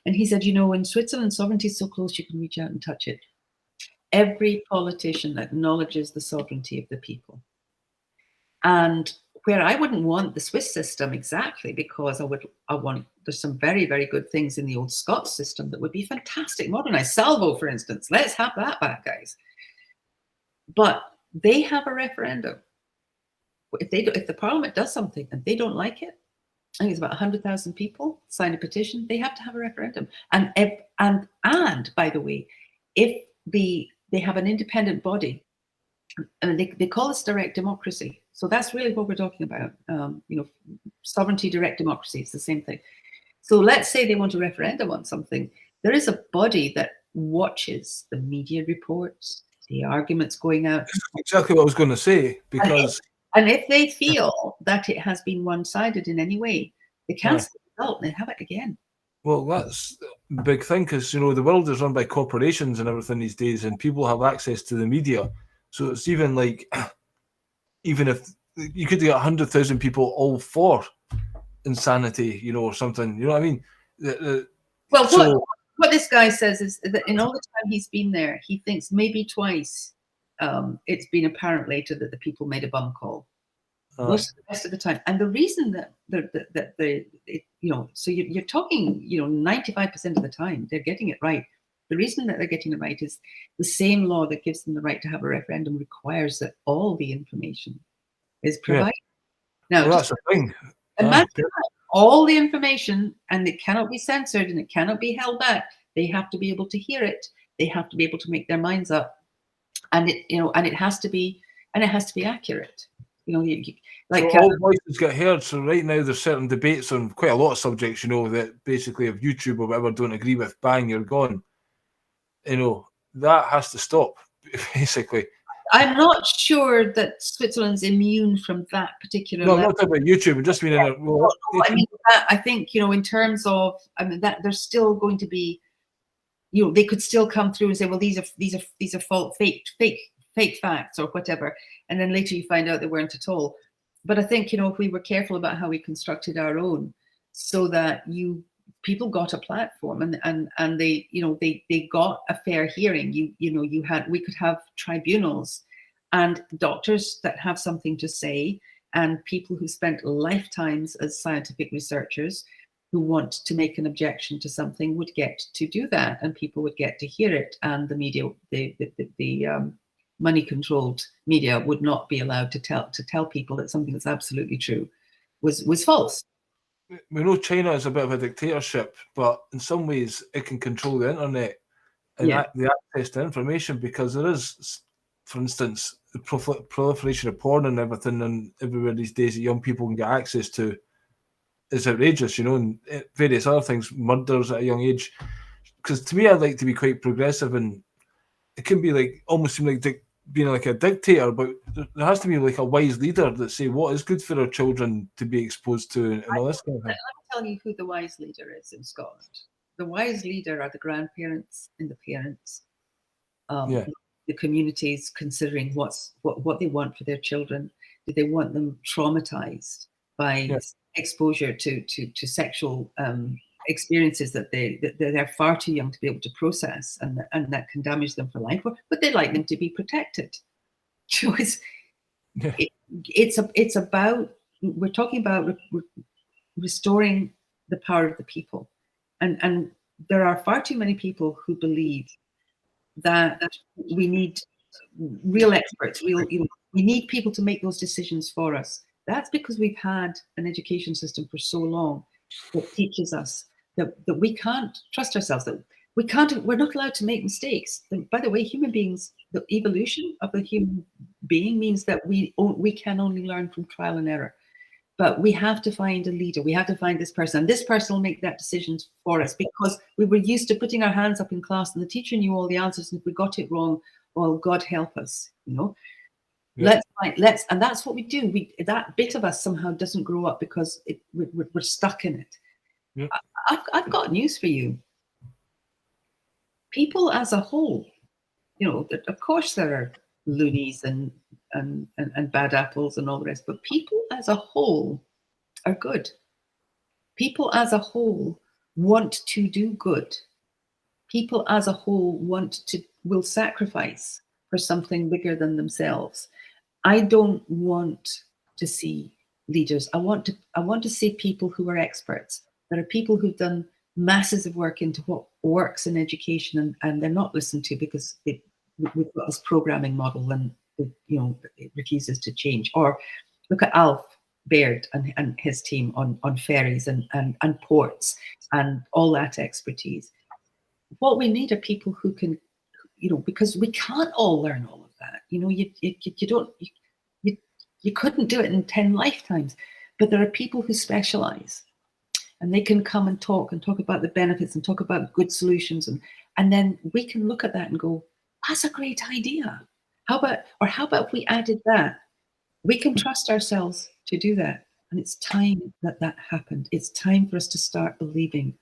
Speaker 1: And he said, in Switzerland, sovereignty is so close you can reach out and touch it. Every politician acknowledges the sovereignty of the people. And where I wouldn't want the Swiss system exactly, because there's some very, very good things in the old Scots system that would be fantastic, modernized. Salvo, for instance, let's have that back, guys. But they have a referendum. If the parliament does something and they don't like it, I think it's about 100,000 people sign a petition, they have to have a referendum. And by the way, if they have an independent body, and they call this direct democracy. So that's really what we're talking about. Sovereignty, direct democracy, it's the same thing. So let's say they want a referendum on something. There is a body that watches the media reports, the arguments going out.
Speaker 2: That's exactly what I was going to say, because...
Speaker 1: And if they feel that it has been one-sided in any way, they cancel the result and they have it again. Well,
Speaker 2: that's the big thing, because, the world is run by corporations and everything these days, and people have access to the media. So it's even if you could get 100,000 people all for insanity, or something, you know what I mean?
Speaker 1: What this guy says is that in all the time he's been there, he thinks maybe twice it's been apparent later that the people made a bum call. Most of the rest of the time. And the reason so you're talking, 95% of the time they're getting it right. The reason that they're getting it right is the same law that gives them the right to have a referendum requires that all the information is provided.
Speaker 2: Yeah. Now, that's the thing.
Speaker 1: Imagine that. All the information, and it cannot be censored and it cannot be held back. They have to be able to hear it. They have to be able to make their minds up, and it has to be accurate.
Speaker 2: All voices get heard. So right now there's certain debates on quite a lot of subjects, that basically if YouTube or whatever don't agree with, bang, you're gone. That has to stop, basically.
Speaker 1: I'm not sure that Switzerland's immune from that particular.
Speaker 2: No, I'm not talking about YouTube. I'm just meaning.
Speaker 1: I think in terms of that there's still going to be, they could still come through and say, well, these are false, fake facts or whatever, and then later you find out they weren't at all. But I think if we were careful about how we constructed our own, so that people got a platform and they got a fair hearing. We could have tribunals and doctors that have something to say, and people who spent lifetimes as scientific researchers who want to make an objection to something would get to do that, and people would get to hear it, and the media, the money-controlled media would not be allowed to tell people that something that's absolutely true was false.
Speaker 2: We know China is a bit of a dictatorship, but in some ways it can control the internet and the access to information, because there is, for instance, the proliferation of porn and everything and everywhere these days that young people can get access to is outrageous, and various other things, murders at a young age. Because to me, I'd like to be quite progressive, and it can be almost seem like being like a dictator, but there has to be a wise leader that say what is good for our children to be exposed to and all this kind of thing.
Speaker 1: Let me tell you who the wise leader is in Scotland. The wise leader are the grandparents and the parents, the communities considering what they want for their children. Do they want them traumatized by exposure to sexual experiences that they're far too young to be able to process, and that can damage them for life, or would they like them to be protected? It's about, we're talking about restoring the power of the people, and there are far too many people who believe that we need real experts, we need people to make those decisions for us. That's because we've had an education system for so long that teaches us that we can't trust ourselves, we're not allowed to make mistakes. And by the way, human beings, the evolution of the human being means that we can only learn from trial and error. But we have to find a leader. We have to find this person. And this person will make that decisions for us, because we were used to putting our hands up in class and the teacher knew all the answers. And if we got it wrong, well, God help us, you know. Yeah. And that's what we do. That bit of us somehow doesn't grow up because we're stuck in it. Yeah. I've got news for you. People as a whole, you know, of course there are loonies and bad apples and all the rest, but people as a whole are good. People as a whole want to do good. People as a whole will sacrifice for something bigger than themselves. I don't want to see leaders. I want to see people who are experts. There are people who've done masses of work into what works in education, and they're not listened to because we've got this programming model and it refuses to change. Or look at Alf Baird and his team on ferries and ports and all that expertise. What we need are people who can, because we can't all learn all of that. You couldn't do it in 10 lifetimes, but there are people who specialize and they can come and talk about the benefits and talk about good solutions. And then we can look at that and go, that's a great idea. How about if we added that? We can trust ourselves to do that. And it's time that happened. It's time for us to start believing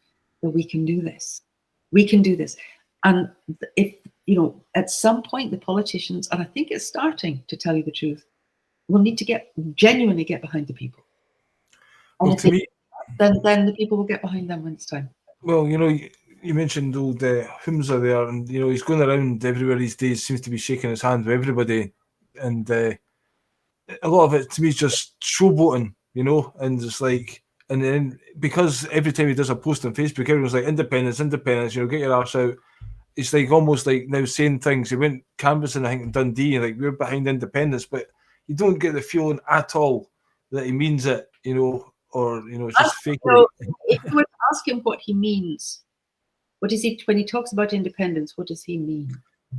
Speaker 1: that we can do this. We can do this. And if, at some point the politicians, and I think it's starting, to tell you the truth, will need to genuinely get behind the people. And
Speaker 2: well, to me,
Speaker 1: then the people will get behind them when it's time.
Speaker 2: Well, you mentioned old Humza there, and he's going around everywhere these days, seems to be shaking his hand with everybody, and a lot of it to me is just showboating, and it's like, and then because every time he does a post on Facebook, everyone's like, independence, get your arse out. It's like almost like now saying things. He went canvassing, I think, in Dundee, like, we're behind independence, but you don't get the feeling at all that he means it, or it's just fake.
Speaker 1: If you were to ask him what he means, what is he when he talks about independence? What does he mean?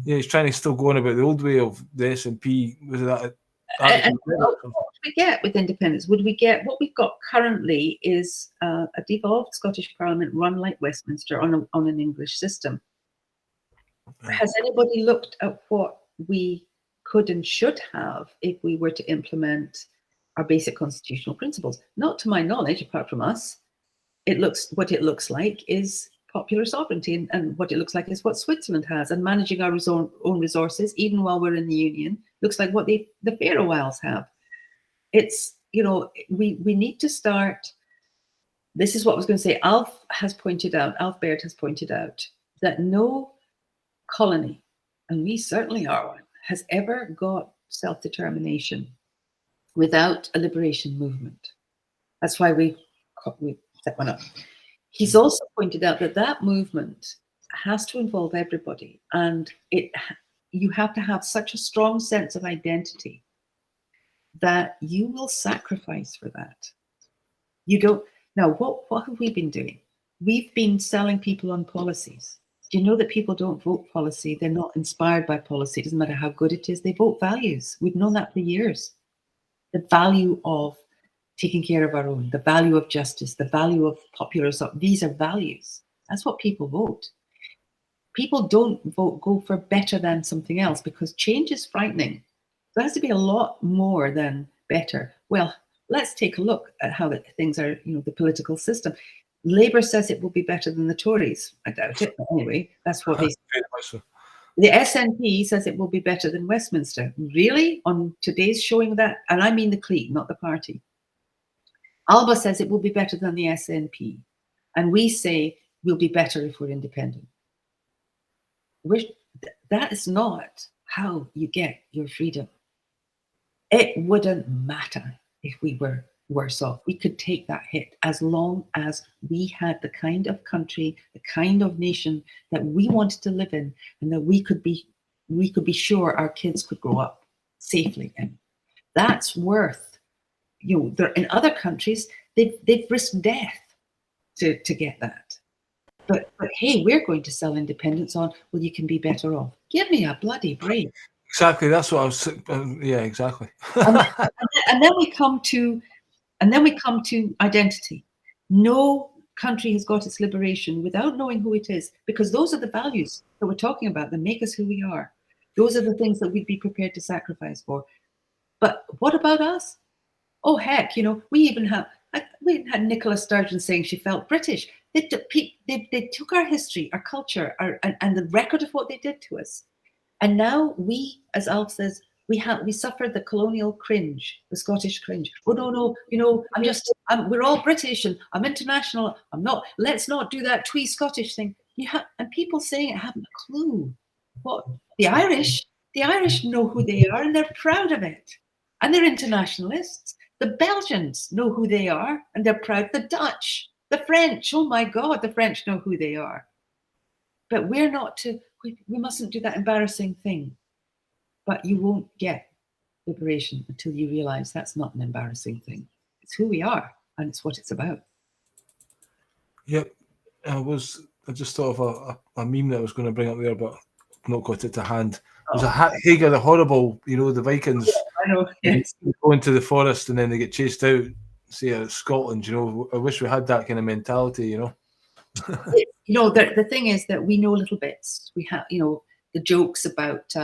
Speaker 2: Yeah, he's trying to still go on about the old way of the SNP. Was that?
Speaker 1: And what would we get with independence? Would we get what we've got currently? Is a devolved Scottish Parliament run like Westminster on an English system? Has anybody looked at what we could and should have if we were to implement our basic constitutional principles? Not to my knowledge, apart from us. What it looks like is popular sovereignty, and what it looks like is what Switzerland has, and managing our own resources, even while we're in the Union, looks like what the Faroe Isles have. It's, we need to start. This is what I was going to say. Alf Baird has pointed out that no colony, and we certainly are one, has ever got self-determination without a liberation movement. That's why we set one up. He's also pointed out that movement has to involve everybody, and you have to have such a strong sense of identity that you will sacrifice for that. You don't. Now, what have we been doing? We've been selling people on policies. Do you know that people don't vote policy? They're not inspired by policy. It doesn't matter how good it is. They vote values. We've known that for years. The value of taking care of our own, the value of justice, the value of popular assault. These are values. That's what people vote. People don't go for better than something else, because change is frightening. There has to be a lot more than better. Well, let's take a look at how things are, the political system. Labour says it will be better than the Tories. I doubt it. But anyway, that's what they say. The SNP says it will be better than Westminster. Really? On today's showing that? And I mean the clique, not the party. Alba says it will be better than the SNP. And we say we'll be better if we're independent. That is not how you get your freedom. It wouldn't matter if we were worse off. We could take that hit as long as we had the kind of country, the kind of nation that we wanted to live in, and that we could be sure our kids could grow up safely in. That's worth, in other countries, they've risked death to get that. But hey, we're going to sell independence on, well, you can be better off. Give me a bloody break.
Speaker 2: Exactly. That's what I was. Yeah, exactly.
Speaker 1: And then we come to identity. No country has got its liberation without knowing who it is, because those are the values that we're talking about that make us who we are. Those are the things that we'd be prepared to sacrifice for. But what about us? Oh, heck, we even had Nicola Sturgeon saying she felt British. They took our history, our culture, and the record of what they did to us. And now we, as Alf says, we suffered the colonial cringe, the Scottish cringe. Oh, no, we're all British and I'm international. I'm not, let's not do that twee Scottish thing. And people saying it haven't a clue. What? The Irish know who they are and they're proud of it. And they're internationalists. The Belgians know who they are and they're proud. The Dutch, the French, oh my God, the French know who they are. But we're not we mustn't do that embarrassing thing. But you won't get liberation until you realize that's not an embarrassing thing. It's who we are and it's what it's about.
Speaker 2: Yep. I just thought of a meme that I was going to bring up there, but I've not got it to hand. There's a Hagar the Horrible, the Vikings.
Speaker 1: Yeah, I know. Yes.
Speaker 2: Go into the forest and then they get chased out, say, Scotland. I wish we had that kind of mentality,
Speaker 1: The thing is that we know little bits. We have, the jokes about,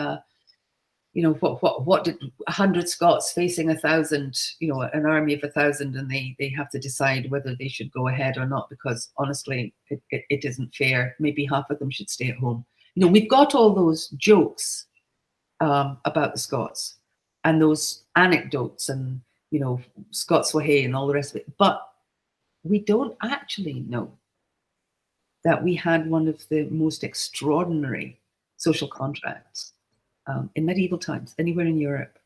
Speaker 1: what did 100 Scots facing 1,000, an army of 1,000, and they have to decide whether they should go ahead or not, because honestly, it isn't fair. Maybe half of them should stay at home. We've got all those jokes about the Scots and those anecdotes and, Scots were hay and all the rest of it. But we don't actually know that we had one of the most extraordinary social contracts in medieval times, anywhere in Europe,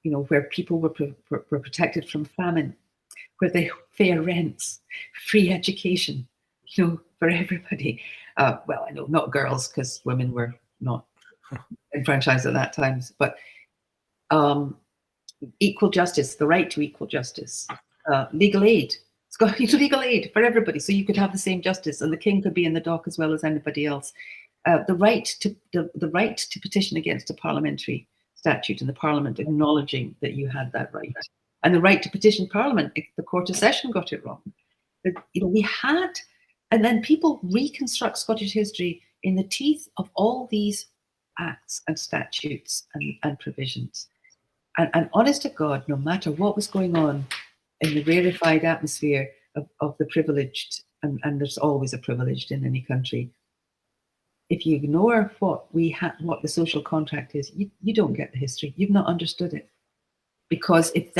Speaker 1: where people were protected from famine, where they fair rents, free education, for everybody. Well, I know not girls, because women were not enfranchised at that time, but equal justice, the right to equal justice, legal aid. It's got legal aid for everybody, so you could have the same justice, and the king could be in the dock as well as anybody else. The right to petition against a parliamentary statute, and the Parliament acknowledging that you had that right, and the right to petition Parliament if the Court of Session got it wrong. We had, and then people reconstruct Scottish history in the teeth of all these acts and statutes and provisions. And honest to God, no matter what was going on in the rarefied atmosphere of the privileged, and there's always a privileged in any country, if you ignore what the social contract is, you don't get the history. You've not understood it. Because if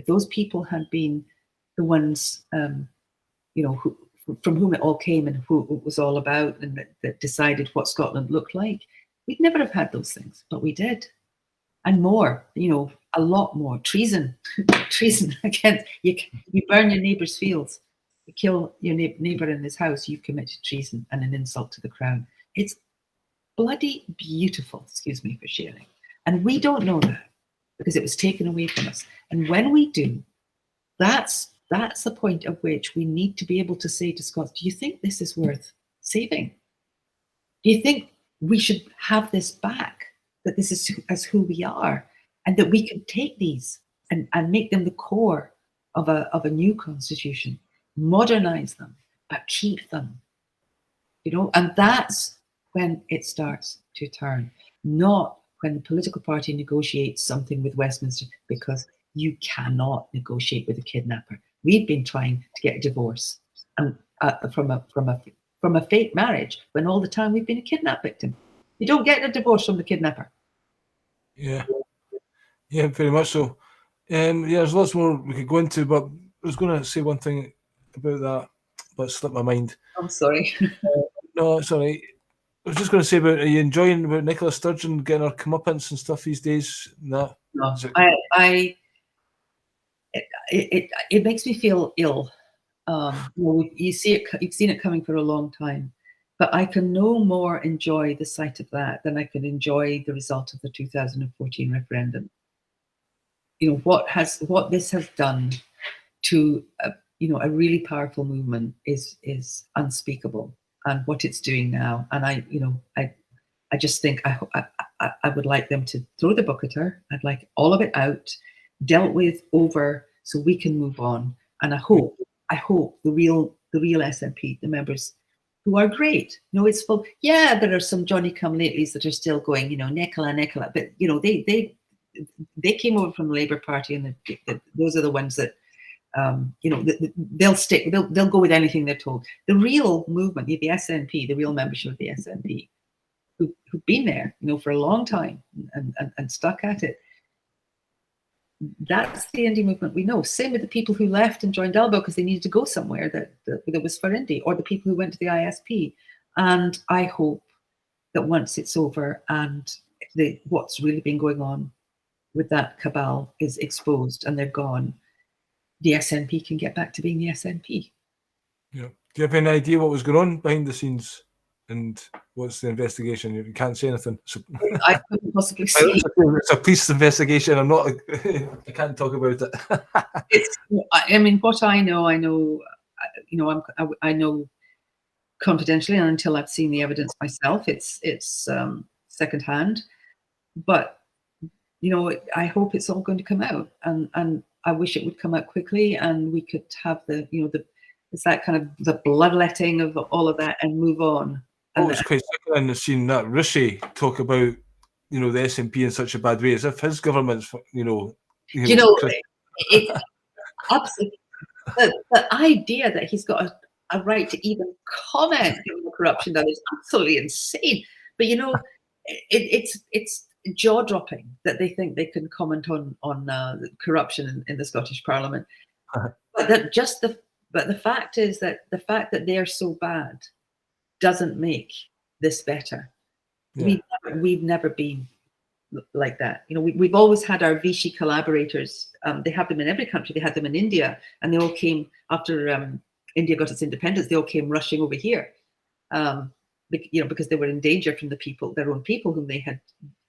Speaker 1: those people had been the ones, from whom it all came and who it was all about, and that decided what Scotland looked like, we'd never have had those things, but we did. And more, a lot more. Treason against, you burn your neighbour's fields, you kill your neighbour in his house, you've committed treason and an insult to the crown. It's bloody beautiful, excuse me for sharing. And we don't know that because it was taken away from us. And when we do, that's the point at which we need to be able to say to Scots, do you think this is worth saving? Do you think we should have this back? That this is as who we are, and that we can take these and make them the core of a new constitution, modernize them, but keep them, and that's when it starts to turn, not when the political party negotiates something with Westminster, because you cannot negotiate with a kidnapper. We've been trying to get a divorce from a fake marriage when all the time we've been a kidnap victim. You don't get a divorce from the kidnapper.
Speaker 2: Yeah, very much so. There's lots more we could go into, but I was going to say one thing about that, but it slipped my mind.
Speaker 1: I'm sorry.
Speaker 2: No, it's all right. I was just going to say are you enjoying about Nicola Sturgeon getting her comeuppance and stuff these days? No,
Speaker 1: it makes me feel ill. You've seen it coming for a long time. But I can no more enjoy the sight of that than I can enjoy the result of the 2014 referendum. What this has done to a really powerful movement is unspeakable, and what it's doing now. And I just think I would like them to throw the book at her. I'd like all of it out, dealt with, over, so we can move on. And I hope the real SNP, the members who are great. It's full. Yeah, there are some Johnny come latelys that are still going, Nicola, but they came over from the Labour Party, and those are the ones that they'll stick. They'll go with anything they're told. The real movement, the SNP, the real membership of the SNP, who've been there, for a long time and stuck at it. That's the indie movement we know. Same with the people who left and joined Elbow because they needed to go somewhere that was for indie, or the people who went to the ISP. And I hope that once it's over and what's really been going on with that cabal is exposed and they're gone, the SNP can get back to being the SNP.
Speaker 2: Yeah. Do you have any idea what was going on behind the scenes? And what's the investigation? You can't say anything. So
Speaker 1: I couldn't possibly say.
Speaker 2: It's a police investigation. I'm not. I can't talk about it.
Speaker 1: What I know. I know confidentially, and until I've seen the evidence myself, it's secondhand. But I hope it's all going to come out, and I wish it would come out quickly, and we could have it's that kind of the bloodletting of all of that and move on.
Speaker 2: Oh, it's quite sickening to see that Rishi talk about, the SNP in such a bad way, as if his government's,
Speaker 1: it's absolutely the idea that he's got a right to even comment on the corruption that is absolutely insane. But it's jaw-dropping that they think they can comment on corruption in the Scottish Parliament. But the fact is that the fact that they're so bad doesn't make this better. Yeah. We've never been like that. We've always had our Vichy collaborators. They have them in every country. They had them in India, and they all came after India got its independence. They all came rushing over here, because they were in danger from their own people, whom they had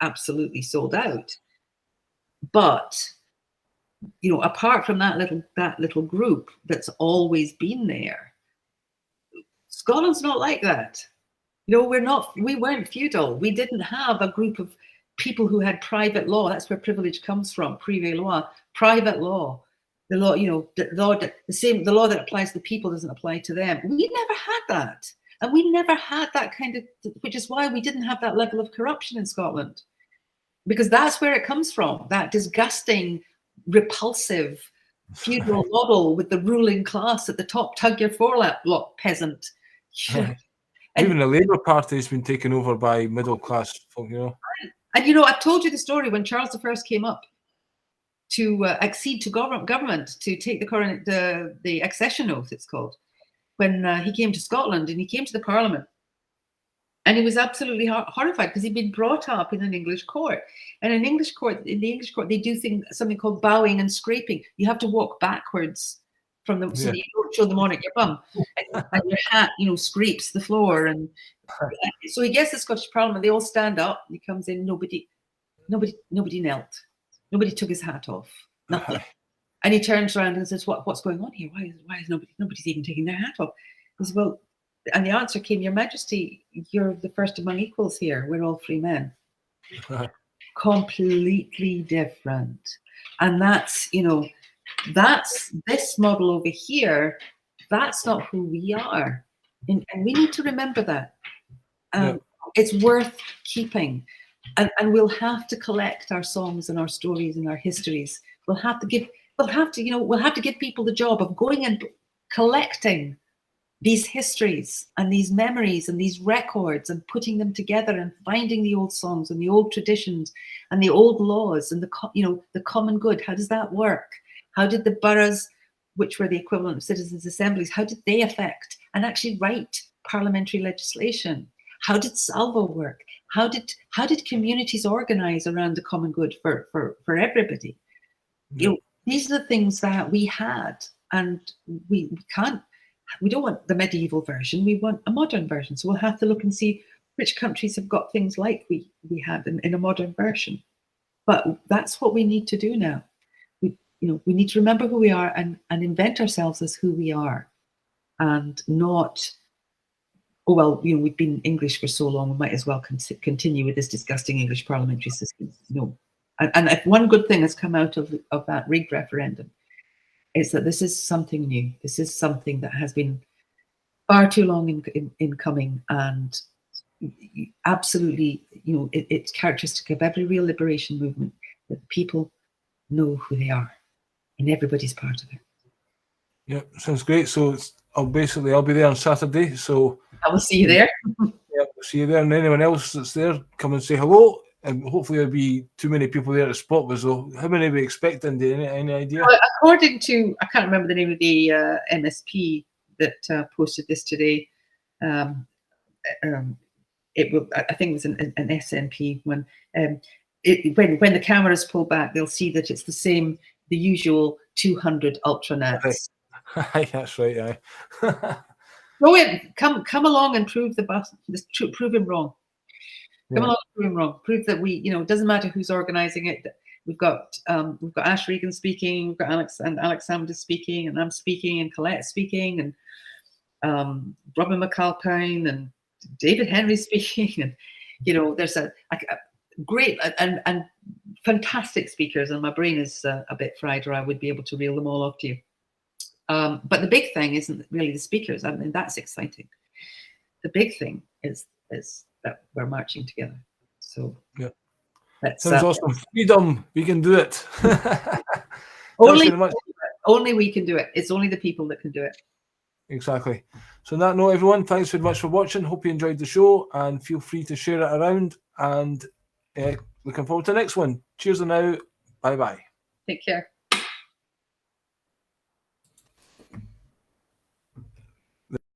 Speaker 1: absolutely sold out. But apart from that little group that's always been there, Scotland's not like that. We weren't feudal. We didn't have a group of people who had private law. That's where privilege comes from. Privé law, private law. The law, the law that applies to the people doesn't apply to them. We never had that. And we never had that kind of, which is why we didn't have that level of corruption in Scotland. Because that's where it comes from, that disgusting, repulsive feudal model with the ruling class at the top, tug your forelock, peasant.
Speaker 2: Even the Labour Party has been taken over by middle class folk,
Speaker 1: And I've told you the story when Charles I came up to accede to government, to take the accession oath, it's called, when he came to Scotland and he came to the Parliament. And he was absolutely horrified because he'd been brought up in an English court. And in the English court, they do something called bowing and scraping. You have to walk backwards from them, so that you don't show them on at your bum. And your hat, scrapes the floor. And so he gets the Scottish Parliament. They all stand up. He comes in. Nobody knelt. Nobody took his hat off. Nothing. And he turns around and says, "What's going on here? Why is nobody's even taking their hat off?" He says, "Well," and the answer came, "Your Majesty, you're the first among equals here. We're all free men." Completely different. And that's this model over here. That's not who we are. And we need to remember that. It's worth keeping. And we'll have to collect our songs and our stories and our histories. We'll have to give people the job of going and collecting these histories and these memories and these records and putting them together and finding the old songs and the old traditions and the old laws and the common good. How does that work? How did the boroughs, which were the equivalent of citizens' assemblies, how did they affect and actually write parliamentary legislation? How did Salvo work? How did communities organize around the common good for everybody? These are the things that we had, and we don't want the medieval version. We want a modern version. So we'll have to look and see which countries have got things like we had in a modern version. But that's what we need to do now.
Speaker 3: we need to remember who we are and invent ourselves as who we are, and not, oh, well, we've been English for so long, we might as well continue with this disgusting English parliamentary system. No. And if one good thing has come out of that rigged referendum, is that this is something new. This is something that has been far too long in coming, and absolutely, it's characteristic of every real liberation movement that people know who they are, and everybody's part of it.
Speaker 2: Yep, sounds great. So I'll be there on Saturday. So
Speaker 3: I will see you there.
Speaker 2: Yeah, we'll see you there, and anyone else that's there, come and say hello. And hopefully there'll be too many people there to spot us. So how many are we expecting? Any idea?
Speaker 3: Well, according to, I can't remember the name of the MSP that posted this today. It will, I think it was an SNP one. When the cameras pull back, they'll see that it's the usual 200 ultranats.
Speaker 2: That's right. Aye.
Speaker 3: Go in, come along and prove prove him wrong. Come along and prove him wrong. Prove that it doesn't matter who's organising it. We've got Ash Regan speaking, we've got Alexander speaking, and I'm speaking, and Colette speaking, and Robin McAlpine and David Henry speaking, and there's a great and fantastic speakers, and my brain is a bit fried, or I would be able to reel them all off to you. But the big thing isn't really the speakers. I mean, that's exciting. The big thing is that we're marching together. So
Speaker 2: yeah, sounds awesome. Freedom, we can do it.
Speaker 3: Only we can do it. It's only the people that can do it.
Speaker 2: Exactly. So on that note, everyone, thanks very much for watching. Hope you enjoyed the show, and feel free to share it around, and looking forward to the next one. Cheers and now. Bye-bye.
Speaker 3: Take care.